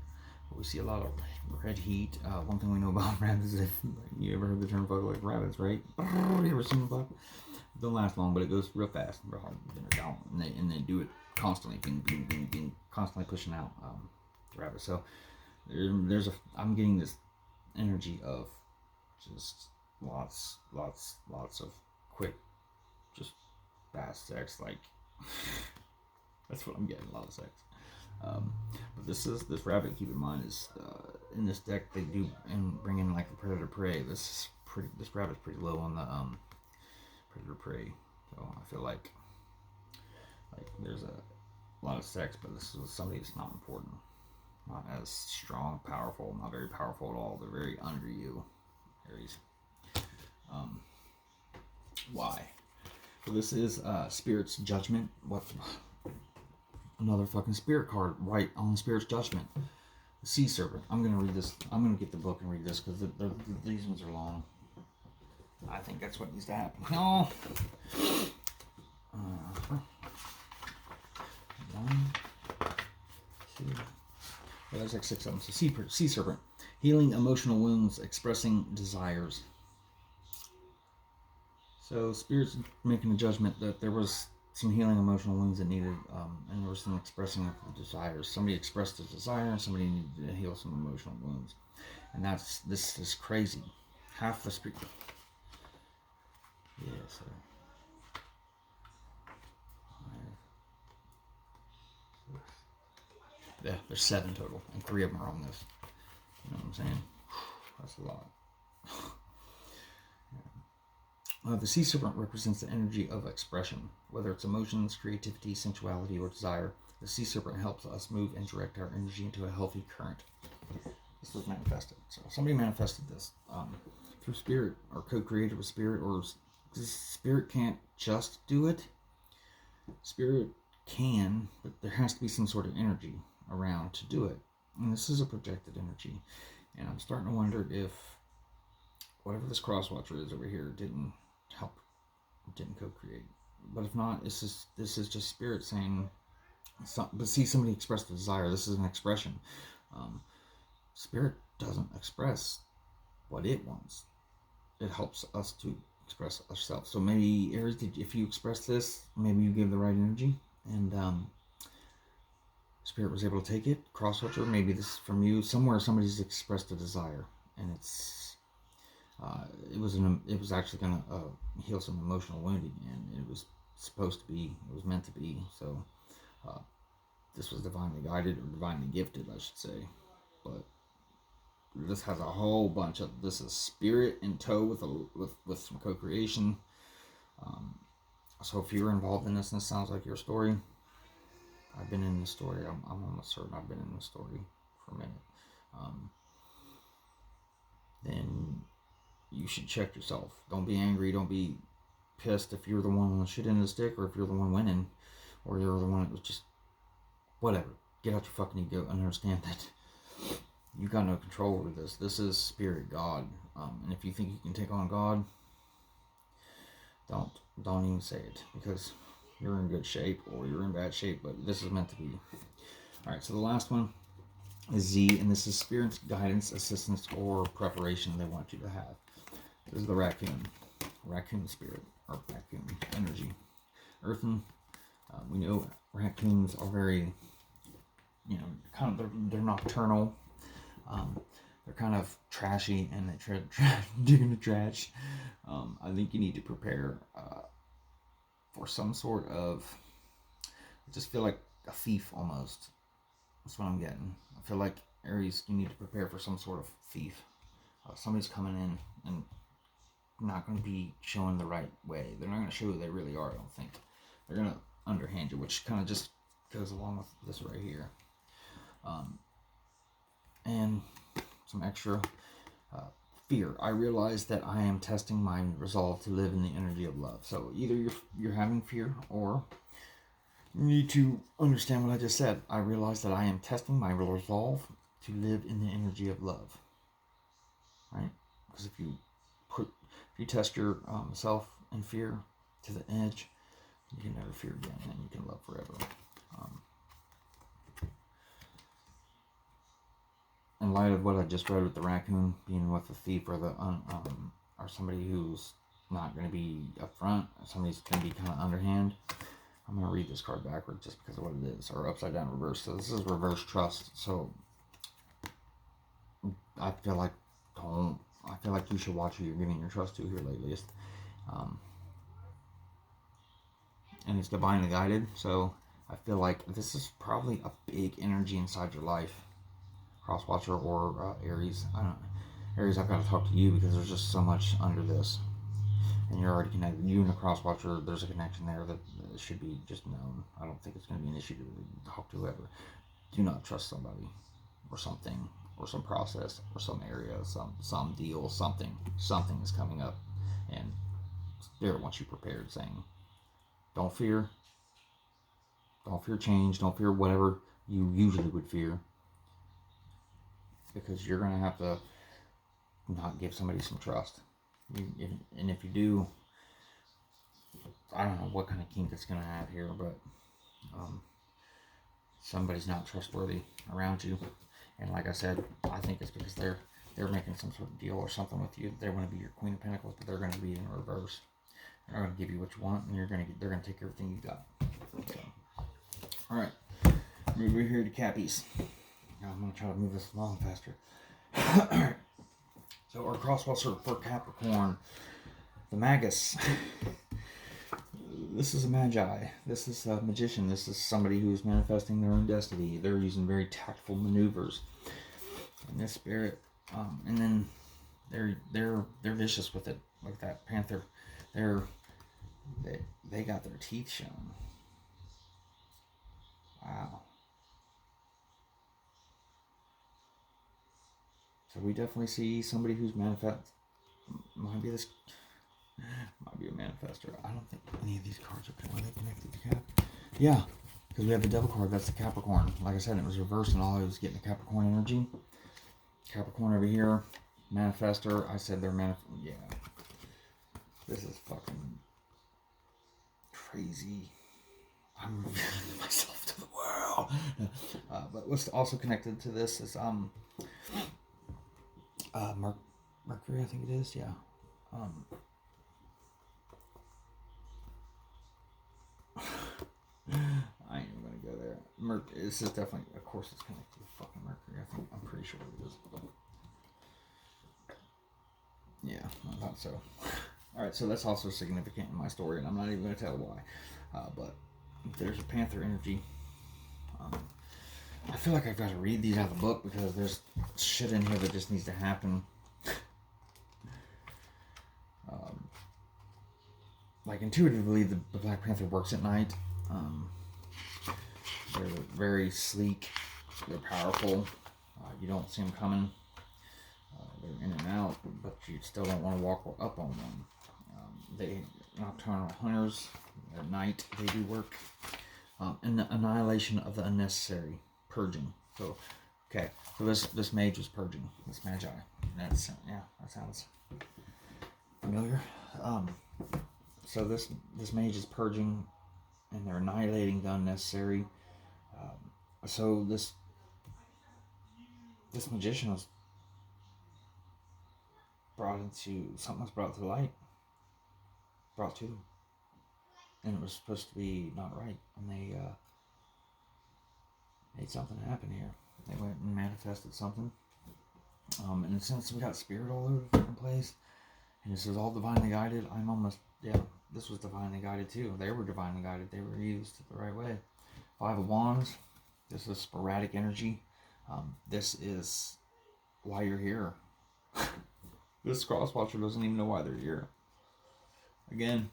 but we see a lot of red heat. One thing we know about rabbits is, if you ever heard the term fuck like rabbits, right? You ever seen them fuck? It don't last long, but it goes real fast, real hard. Then they're down, and they do it constantly, being constantly pushing out the rabbit. So I'm getting this energy of just lots of quick, just fast sex. Like that's what I'm getting, a lot of sex. But this rabbit, keep in mind, is in this deck they do and bring in like the predator prey. This rabbit's pretty low on the predator prey. So I feel like there's a lot of sex, but this is somebody that's not important. Not as strong, powerful, not very powerful at all. They're very under you, Aries. Why? So this is Spirit's Judgment. What? Another fucking spirit card right on the Spirit's Judgment. The Sea Serpent. I'm going to read this. I'm going to get the book and read this because these ones are long. I think that's what needs to happen. No. One, two. Well, there's like 6 of them. So sea Serpent. Healing emotional wounds, expressing desires. So Spirit's making a judgment that there was some healing emotional wounds that needed, and there was some expressing of the desires. Somebody expressed a desire, and somebody needed to heal some emotional wounds. And this is crazy. Half the Spirit. Yeah, so. Yeah, there's 7 total, and 3 of them are on this. You know what I'm saying? That's a lot. The Sea Serpent represents the energy of expression. Whether it's emotions, creativity, sensuality, or desire, the Sea Serpent helps us move and direct our energy into a healthy current. This was manifested. So somebody manifested this through Spirit, or co-created with Spirit, or Spirit can't just do it. Spirit can, but there has to be some sort of energy around to do it. And this is a projected energy. And I'm starting to wonder if whatever this crosswatcher is over here didn't help, didn't co-create. But if not, this is just Spirit saying, but see, somebody expressed a desire. This is an expression. Spirit doesn't express what it wants. It helps us to express ourselves. So maybe, Aries, if you express this, maybe you gave the right energy, and Spirit was able to take it. Crosswatcher, maybe this is from you. Somewhere somebody's expressed a desire, and it was actually going to heal some emotional wounding, and it was meant to be. So this was divinely guided, or divinely gifted, I should say. But this has a whole bunch of, this is Spirit in tow with some co-creation. So if you're involved in this, and this sounds like your story, I've been in the story. I'm almost certain I've been in the story for a minute. Then you should check yourself. Don't be angry. Don't be pissed if you're the one on the shit end of the stick, or if you're the one winning, or you're the one that was just whatever. Get out your fucking ego and understand that you got no control over this. This is Spirit, God, and if you think you can take on God, don't even say it, because you're in good shape or you're in bad shape. But this is meant to be. All right. So the last one is Z, and this is Spirit's guidance, assistance, or preparation they want you to have. This is the raccoon spirit, or raccoon energy. Earthen. We know raccoons are very, kind of, they're nocturnal. They're kind of trashy, and they dig into trash. I think you need to prepare for some sort of, I just feel like a thief almost. That's what I'm getting. I feel like, Aries, you need to prepare for some sort of thief. Somebody's coming in and not going to be showing the right way. They're not going to show who they really are, I don't think. They're going to underhand you, which kind of just goes along with this right here. And some extra fear. I realize that I am testing my resolve to live in the energy of love. So either you're having fear, or you need to understand what I just said. I realize that I am testing my resolve to live in the energy of love. Right? Because if you test your self in fear to the edge, you can never fear again, and you can love forever. In light of what I just read with the raccoon being with the thief, or or somebody who's not going to be upfront, somebody's going to be kind of underhand, I'm going to read this card backwards just because of what it is, or upside down reverse. So this is reverse trust. So I feel like you should watch who you're giving your trust to here lately. And it's divinely guided. So I feel like this is probably a big energy inside your life. Cross watcher or Aries. I don't know. Aries, I've got to talk to you because there's just so much under this. And you're already connected. You and the cross watcher, there's a connection there that should be just known. I don't think it's going to be an issue to talk to whoever. Do not trust somebody or something or some process or some area, some deal, something. Something is coming up. And Spirit wants you prepared, saying, don't fear change, don't fear whatever you usually would fear. Because you're going to have to not give somebody some trust. And if you do, I don't know what kind of kink it's going to have here, but somebody's not trustworthy around you. And like I said, I think it's because they're making some sort of deal or something with you. They want to be your Queen of Pentacles, but they're going to be in reverse. They're going to give you what you want, and they're going to take everything you got. So, all right, we're here to Cappies. Now I'm going to try to move this along faster. Alright. So our crosswatcher for Capricorn, the Magus. This is a Magi. This is a magician. This is somebody who's manifesting their own destiny. They're using very tactful maneuvers. And this Spirit, and then they're vicious with it, like that panther. They got their teeth shown. Wow. So we definitely see somebody who's might be a manifestor. I don't think any of these cards are connected to Cap. Yeah, because we have the Devil card. That's the Capricorn. Like I said, it was reversed, and all I was getting the Capricorn energy. Capricorn over here, manifestor. I said they're yeah. This is fucking crazy. I'm revealing myself to the world. But what's also connected to this is Mercury, I think it is, yeah. I ain't even gonna go there. This is definitely, of course, it's connected to fucking Mercury. I'm pretty sure it is. But yeah, I thought so. All right, so that's also significant in my story, and I'm not even gonna tell why. But there's a Panther energy. I feel like I've got to read these out of the book because there's shit in here that just needs to happen. Like intuitively, the Black Panther works at night. They're very sleek. They're powerful. You don't see them coming. They're in and out, but you still don't want to walk up on them. They nocturnal hunters. At night, they do work. And the annihilation of the unnecessary. Purging. So, okay. So this mage was purging. This Magi. That sounds familiar. So this mage is purging, and they're annihilating the unnecessary. So this magician was brought to light, brought to them, and it was supposed to be not right, and they made something happen here. They went and manifested something. And since we got spirit all over the fucking place, and this is all divinely guided, this was divinely guided too. They were divinely guided. They were used the right way. 5 of Wands. This is sporadic energy. This is why you're here. This crosswatcher doesn't even know why they're here. Again,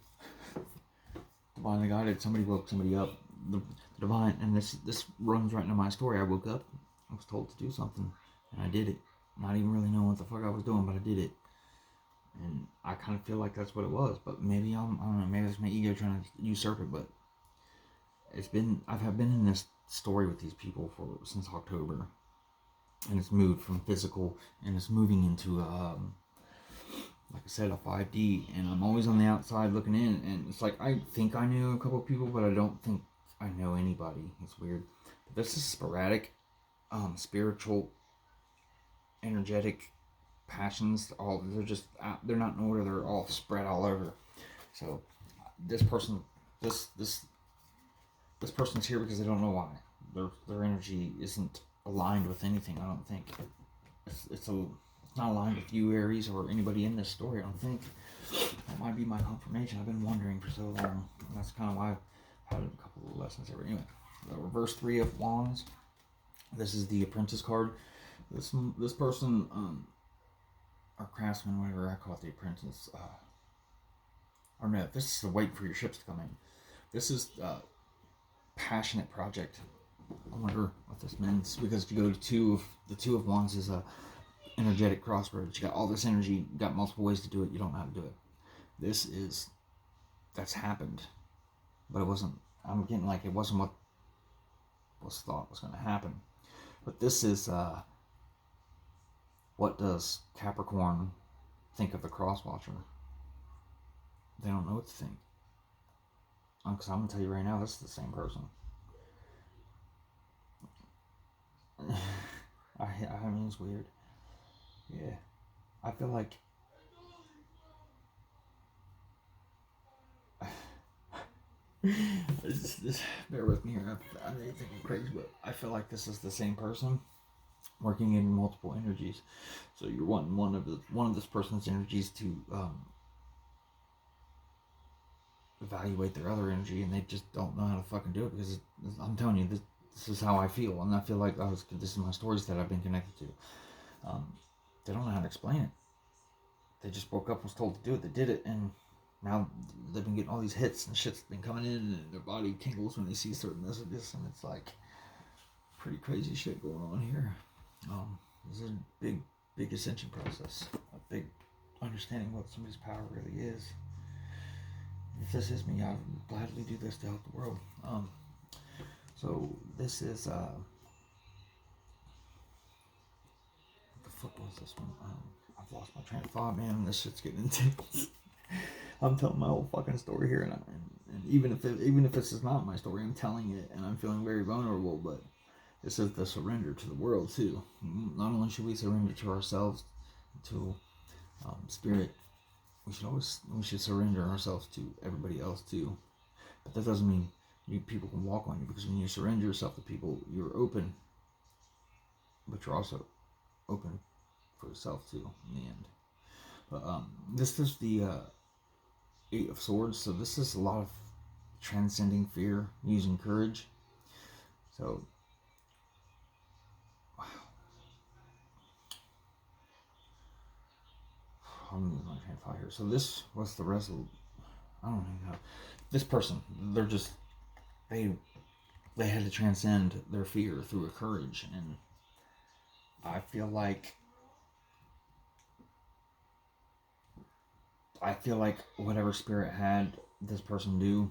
divinely guided. Somebody woke somebody up. The divine, and this runs right into my story. I woke up. I was told to do something, and I did it. Not even really knowing what the fuck I was doing, but I did it. And I kind of feel like that's what it was, but maybe I don't know, maybe it's my ego trying to usurp it, but I've been in this story with these people since October, and it's moved from physical, and it's moving into, like I said, a 5D, and I'm always on the outside looking in, and it's like, I think I knew a couple of people, but I don't think I know anybody. It's weird. But this is sporadic, spiritual, energetic passions. They're not in order. They're all spread all over. So this person, this person's here because they don't know why. Their energy isn't aligned with anything. I don't think it's not aligned with you, Aries, or anybody in this story. I don't think that might be my confirmation. I've been wondering for so long. And that's kind of why I've had a couple of lessons here. Anyway, the reverse 3 of Wands. This is the Apprentice card. This person, or craftsman, whatever I call it, the apprentice. Or no, this is the wait for your ships to come in. This is passionate project. I wonder what this means, because if you go to the two of wands is a energetic crossroads. You got all this energy, you got multiple ways to do it, you don't know how to do it. That's happened, but it wasn't. I'm getting like it wasn't what was thought was going to happen. But this is what does Capricorn think of the cross watcher? They don't know what to think. Because I'm going to tell you right now, this is the same person. I mean, it's weird. Yeah. I feel like... bear with me here. I may think I'm crazy, but I feel like this is the same person working in multiple energies. So you're wanting one of this person's energies to evaluate their other energy, and they just don't know how to fucking do it, because I'm telling you, this is how I feel, and I feel like this is my stories that I've been connected to. They don't know how to explain it. They just woke up, was told to do it, they did it, and now they've been getting all these hits and shit's been coming in, and their body tingles when they see certain messages, and it's like pretty crazy shit going on here. This is a big ascension process, a big understanding what somebody's power really is. If this is me, I would gladly do this to help the world. So this is what the fuck was this one? I've lost my train of thought, man. This shit's getting intense. I'm telling my whole fucking story here, and even if this is not my story, I'm telling it, and I'm feeling very vulnerable. But this is the surrender to the world too. Not only should we surrender to ourselves, to spirit, we should surrender ourselves to everybody else too. But that doesn't mean people can walk on you, because when you surrender yourself to people, you're open, but you're also open for yourself too in the end. But this is the 8 of Swords, so this is a lot of transcending fear, using courage. So, wow. I'm losing my train of thought here. So this was the resolution. I don't even know. This person, they had to transcend their fear through a courage, and I feel like whatever spirit had this person do,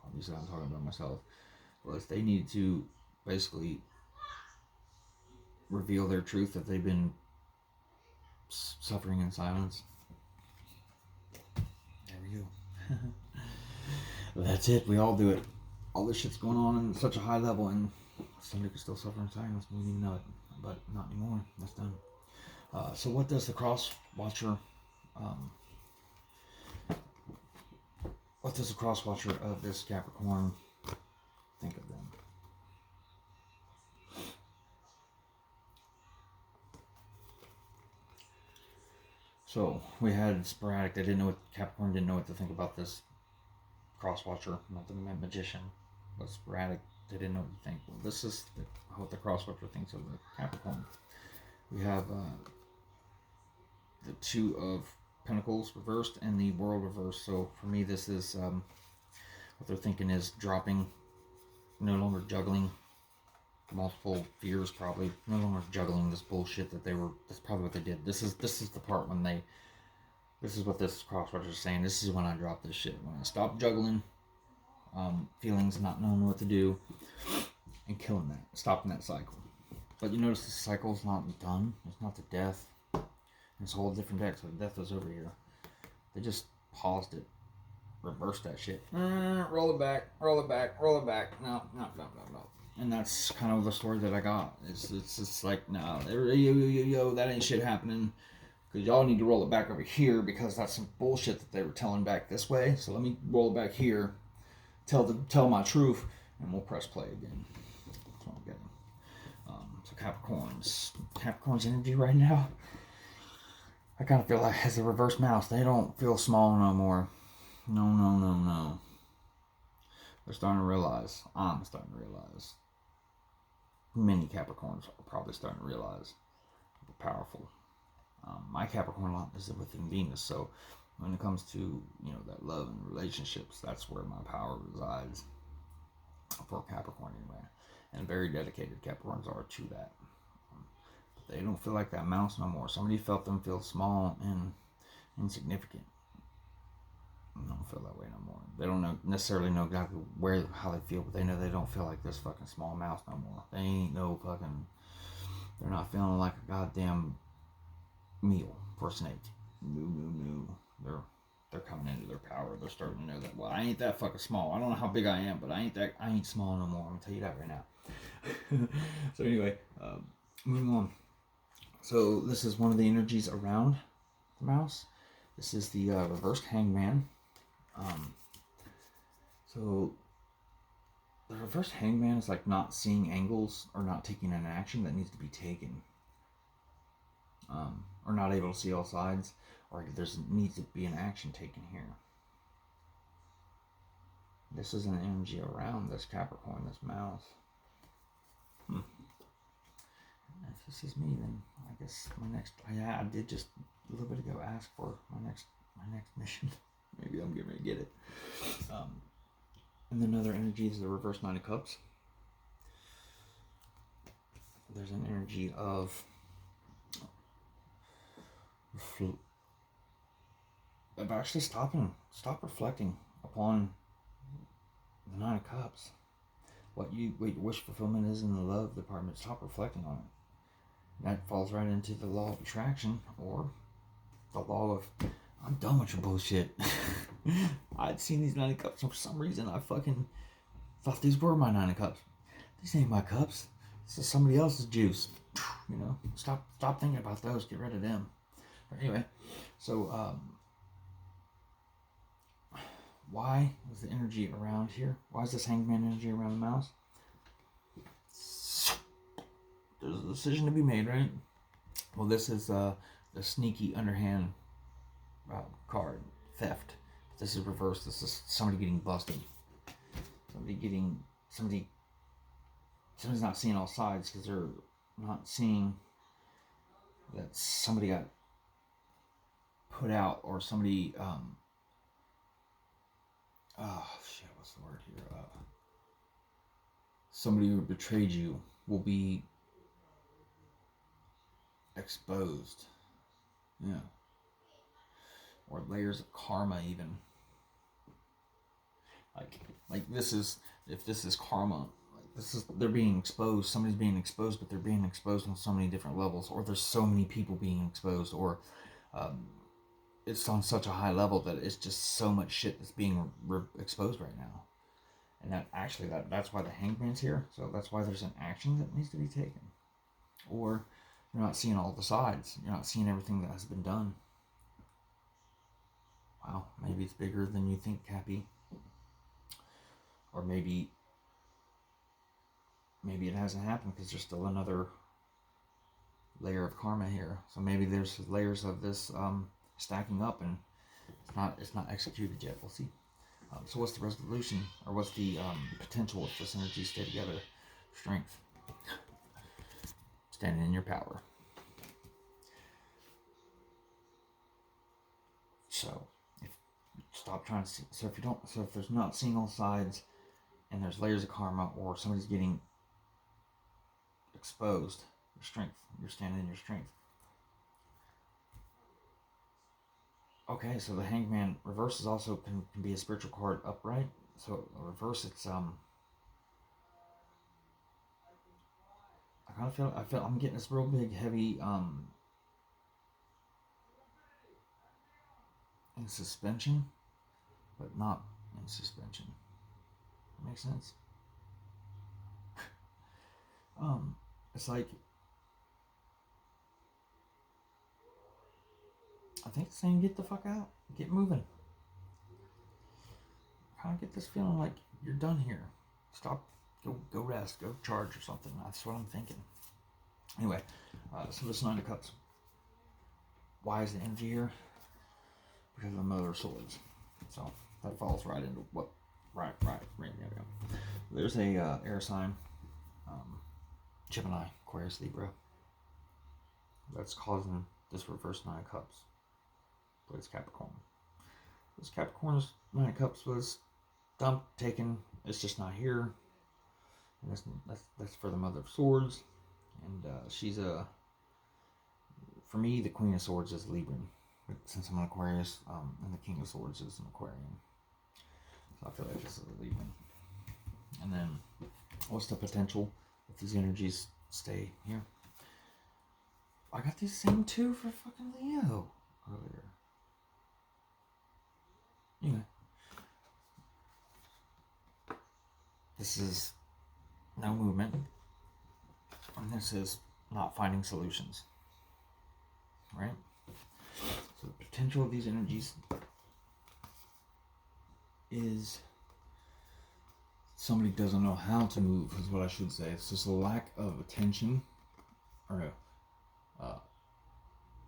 obviously I'm talking about myself, was they needed to basically reveal their truth, that they've been suffering in silence. There we go. That's it. We all do it. All this shit's going on in such a high level, and somebody could still suffer in silence. We didn't even know it, but not anymore. That's done. So what does the cross watcher of this Capricorn think of them? So we had sporadic. Capricorn didn't know what to think about this cross watcher, not the magician, but sporadic. They didn't know what to think. Well, this is what the cross watcher thinks of the Capricorn. We have the 2 of Pentacles reversed and the World reversed. So for me, this is what they're thinking is dropping, no longer juggling multiple fears, probably no longer juggling this bullshit that they were. That's probably what they did. This is the part when they This is what this crosswatch is saying. This is when I drop this shit. When I stop juggling feelings, not knowing what to do, and killing that, stopping that cycle. But you notice the cycle's not done. It's not the death. It's a whole different deck. So the death was over here. They just paused it, reversed that shit. Roll it back, roll it back, roll it back. No. And that's kind of the story that I got. It's just like, no, yo, that ain't shit happening. Because y'all need to roll it back over here because that's some bullshit that they were telling back this way. So let me roll it back here, tell my truth, and we'll press play again. That's what I'm getting. So Capricorn's energy right now, I kind of feel like as a reverse mouse, they don't feel small no more. No. They're starting to realize, I'm starting to realize, many Capricorns are probably starting to realize they're powerful. My Capricorn lot is within Venus, so when it comes to, that love and relationships, that's where my power resides for Capricorn anyway. And very dedicated Capricorns are to that. But they don't feel like that mouse no more. Somebody felt them feel small and insignificant. They don't feel that way no more. They don't necessarily know exactly how they feel, but they know they don't feel like this fucking small mouse no more. They ain't no fucking, they're not feeling like a goddamn meal for a snake. No. They're coming into their power. They're starting to know that, well, I ain't that fucking small. I don't know how big I am, but I ain't small no more. I'm gonna tell you that right now. So anyway, moving on. So this is one of the energies around the mouse. This is the reversed hangman. So the reversed hangman is like not seeing angles or not taking an action that needs to be taken. Or not able to see all sides, or needs to be an action taken here. This is an energy around this Capricorn, this mouse. If this is me, then I guess I did just a little bit ago ask for my next mission. Maybe I'm getting ready to get it. And then another energy is the reverse Nine of Cups. There's an energy of actually stop reflecting upon the Nine of Cups. What your wish fulfillment is in the love department. Stop reflecting on it. That falls right into the law of attraction, or the law of, I'm done with your bullshit. I'd seen these Nine of Cups, and for some reason I fucking thought these were my Nine of Cups. These ain't my cups. This is somebody else's juice. Stop thinking about those. Get rid of them. But anyway, so why is the energy around here? Why is this hangman energy around the mouse? There's a decision to be made, right? Well, this is the sneaky underhand card, theft. This is reversed. This is somebody getting busted. Somebody's not seeing all sides because they're not seeing that somebody got put out, or somebody what's the word here? Somebody who betrayed you will be exposed. Yeah. Or layers of karma even. Like this is, if this is karma, they're being exposed. Somebody's being exposed, but they're being exposed on so many different levels, or there's so many people being exposed, or it's on such a high level that it's just so much shit that's being exposed right now. And that's why the hangman's here. So that's why there's an action that needs to be taken. Or you're not seeing all the sides. You're not seeing everything that has been done. Wow, maybe it's bigger than you think, Cappy. Or maybe it hasn't happened because there's still another layer of karma here. So maybe there's layers of this stacking up, and it's not executed yet. We'll see. So what's the resolution, or what's the potential if this energy stay together? Strength. Standing in your power. So stop trying to see. So if there's not seeing all sides, and there's layers of karma, or somebody's getting exposed, your strength. You're standing in your strength. Okay, so the Hangman reverse is also can be a spiritual card upright. So reverse, it's I feel I'm getting this real big heavy in suspension, but not in suspension. That makes sense. It's like, I think it's saying get the fuck out, get moving. I kind of get this feeling like you're done here. Stop, go rest, go charge or something. That's what I'm thinking. Anyway, so this Nine of Cups. Why is the energy here? Because of the Mother of Swords. So that falls right into what, right there we go. There's a air sign, Gemini, Aquarius, Libra. That's causing this reverse Nine of Cups. But it's Capricorn. This Capricorn's Nine of Cups was dumped, taken. It's just not here. And that's for the Mother of Swords. And she's for me, the Queen of Swords is Libran. But since I'm an Aquarius, and the King of Swords is an Aquarian. So I feel like this is a Libran. And then, what's the potential if these energies stay here? I got these same two for fucking Leo earlier. Anyway. This is no movement. And this is not finding solutions. Right? So the potential of these energies is somebody doesn't know how to move, is what I should say. It's just a lack of attention. Or no.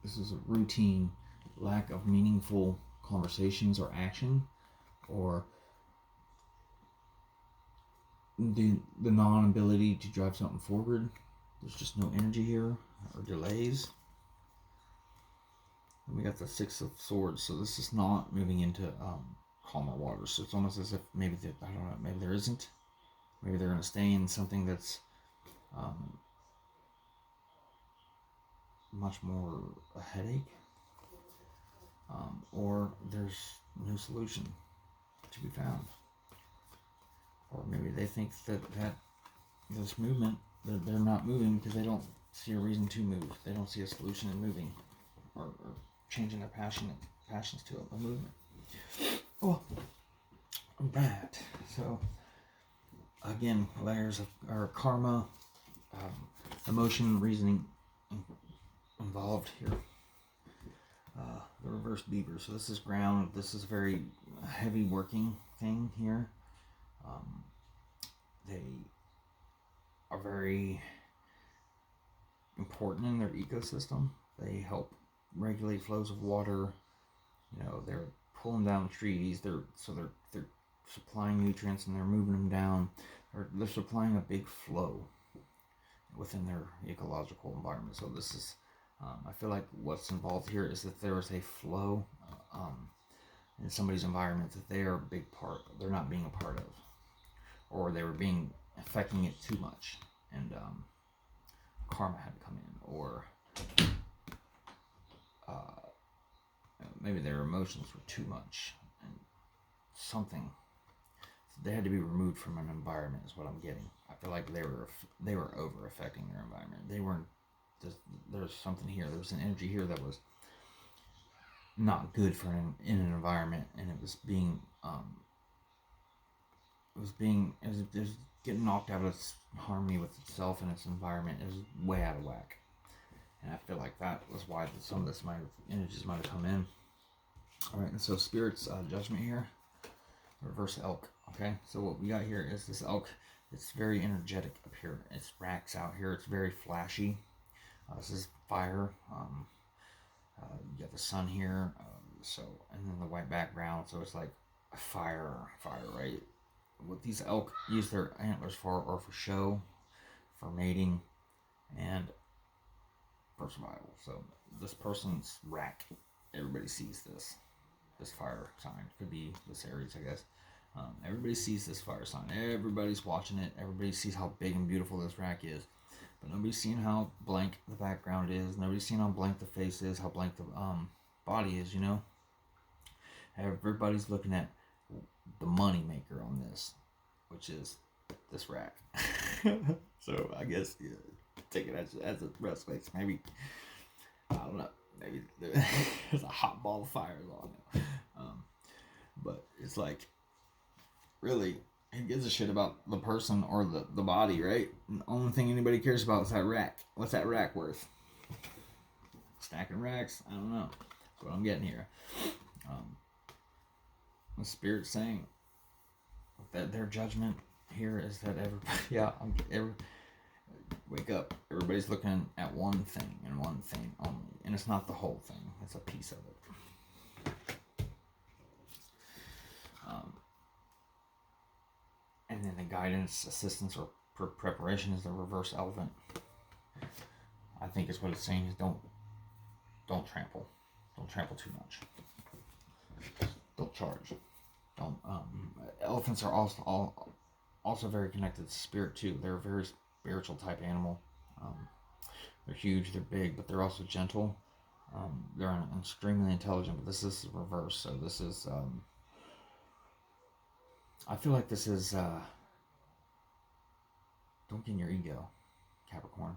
This is a routine lack of meaningful conversations or action, or the non-ability to drive something forward. There's just no energy here, or delays. And we got the Six of Swords, so this is not moving into calmer waters. So it's almost as if maybe I don't know, maybe there isn't. Maybe they're going to stay in something that's much more a headache, or there's no solution to be found. Or maybe they think that this movement, they're not moving because they don't see a reason to move. They don't see a solution in moving, or changing their passions to a movement. Oh, that. So again, layers of our karma, emotion, reasoning involved here. The reverse beaver. So this is ground. This is a very heavy working thing here. They are very important in their ecosystem. They help regulate flows of water. You know, they're pulling down trees. They're supplying nutrients and they're moving them down. They're supplying a big flow within their ecological environment. So this is, I feel like what's involved here is that there is a flow in somebody's environment that they are a big part. They're not being a part of, or they were affecting it too much, and karma had to come in, or maybe their emotions were too much, and something. They had to be removed from an environment, is what I'm getting. I feel like they were over affecting their environment. They weren't. There's something here. There was an energy here that was not good for in an environment, and it was getting knocked out of its harmony with itself and its environment. It was way out of whack, and I feel like that was why some of this energies might have come in. All right, and so Spirit's judgment here, reverse elk. Okay, so what we got here is this elk. It's very energetic up here. It's racks out here. It's very flashy. This is fire. You got the sun here. And then the white background. So it's like fire, right? What these elk use their antlers for, or for show, for mating, and for survival. So this person's rack, everybody sees this fire sign. Could be this Aries, I guess. Everybody sees this fire sign. Everybody's watching it. Everybody sees how big and beautiful this rack is. But nobody's seeing how blank the background is. Nobody's seeing how blank the face is, how blank the body is, you know? Everybody's looking at the money maker on this, which is this rack. So I guess take it as a respect. Maybe I don't know. Maybe there's a hot ball of fire on it. But it's like, really, who gives a shit about the person or the body, right? And the only thing anybody cares about is that rack. What's that rack worth? Stacking racks? I don't know. That's what I'm getting here. The Spirit's saying that their judgment here is that wake up. Everybody's looking at one thing and one thing only. And it's not the whole thing. It's a piece of it. And then the guidance, assistance, or preparation is the reverse elephant. I think is what it's saying is don't trample. Don't trample too much. Don't charge. Don't. Elephants are also very connected to spirit too. They're a very spiritual type animal. They're huge. They're big, but they're also gentle. They're extremely intelligent. But this is the reverse. So this is. I feel like this is. Don't get in your ego, Capricorn.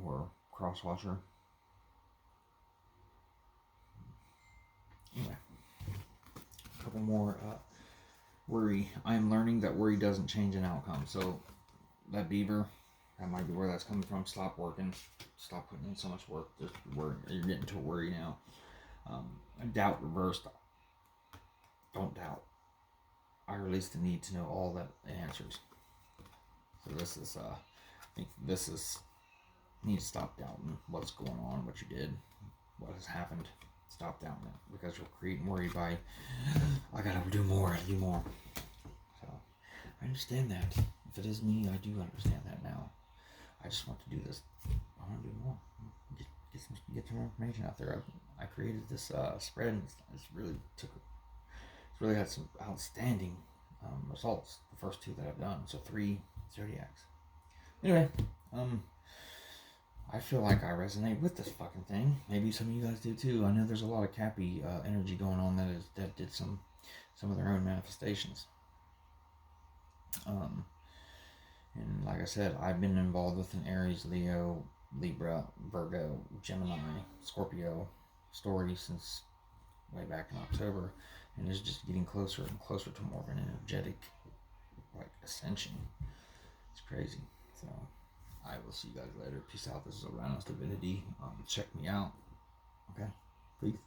Or crosswatcher. Anyway, a couple more. Worry. I am learning that worry doesn't change an outcome. So that beaver, that might be where that's coming from. Stop working. Stop putting in so much work. Just worry. You're getting to worry now. Doubt reversed. Don't doubt. I release the need to know all the answers. So this is, I think this is, need to stop doubting what's going on, what you did, what has happened. Stop doubting it, because you're creating worry by, I gotta do more. So I understand that. If it is me, I do understand that now. I just want to do this. I want to do more. Get some more information out there. I created this spread, and it's really had some outstanding results. The first two that I've done, so 3 zodiacs. Anyway, I feel like I resonate with this fucking thing. Maybe some of you guys do too. I know there's a lot of Cappy energy going on that did some of their own manifestations. And like I said, I've been involved with an Aries, Leo, Libra, Virgo, Gemini, Scorpio story since way back in October, and it's just getting closer and closer to more of an energetic, like, ascension. It's crazy. So I will see you guys later. Peace out. This is Aries Divinity. Check me out. Okay. Peace.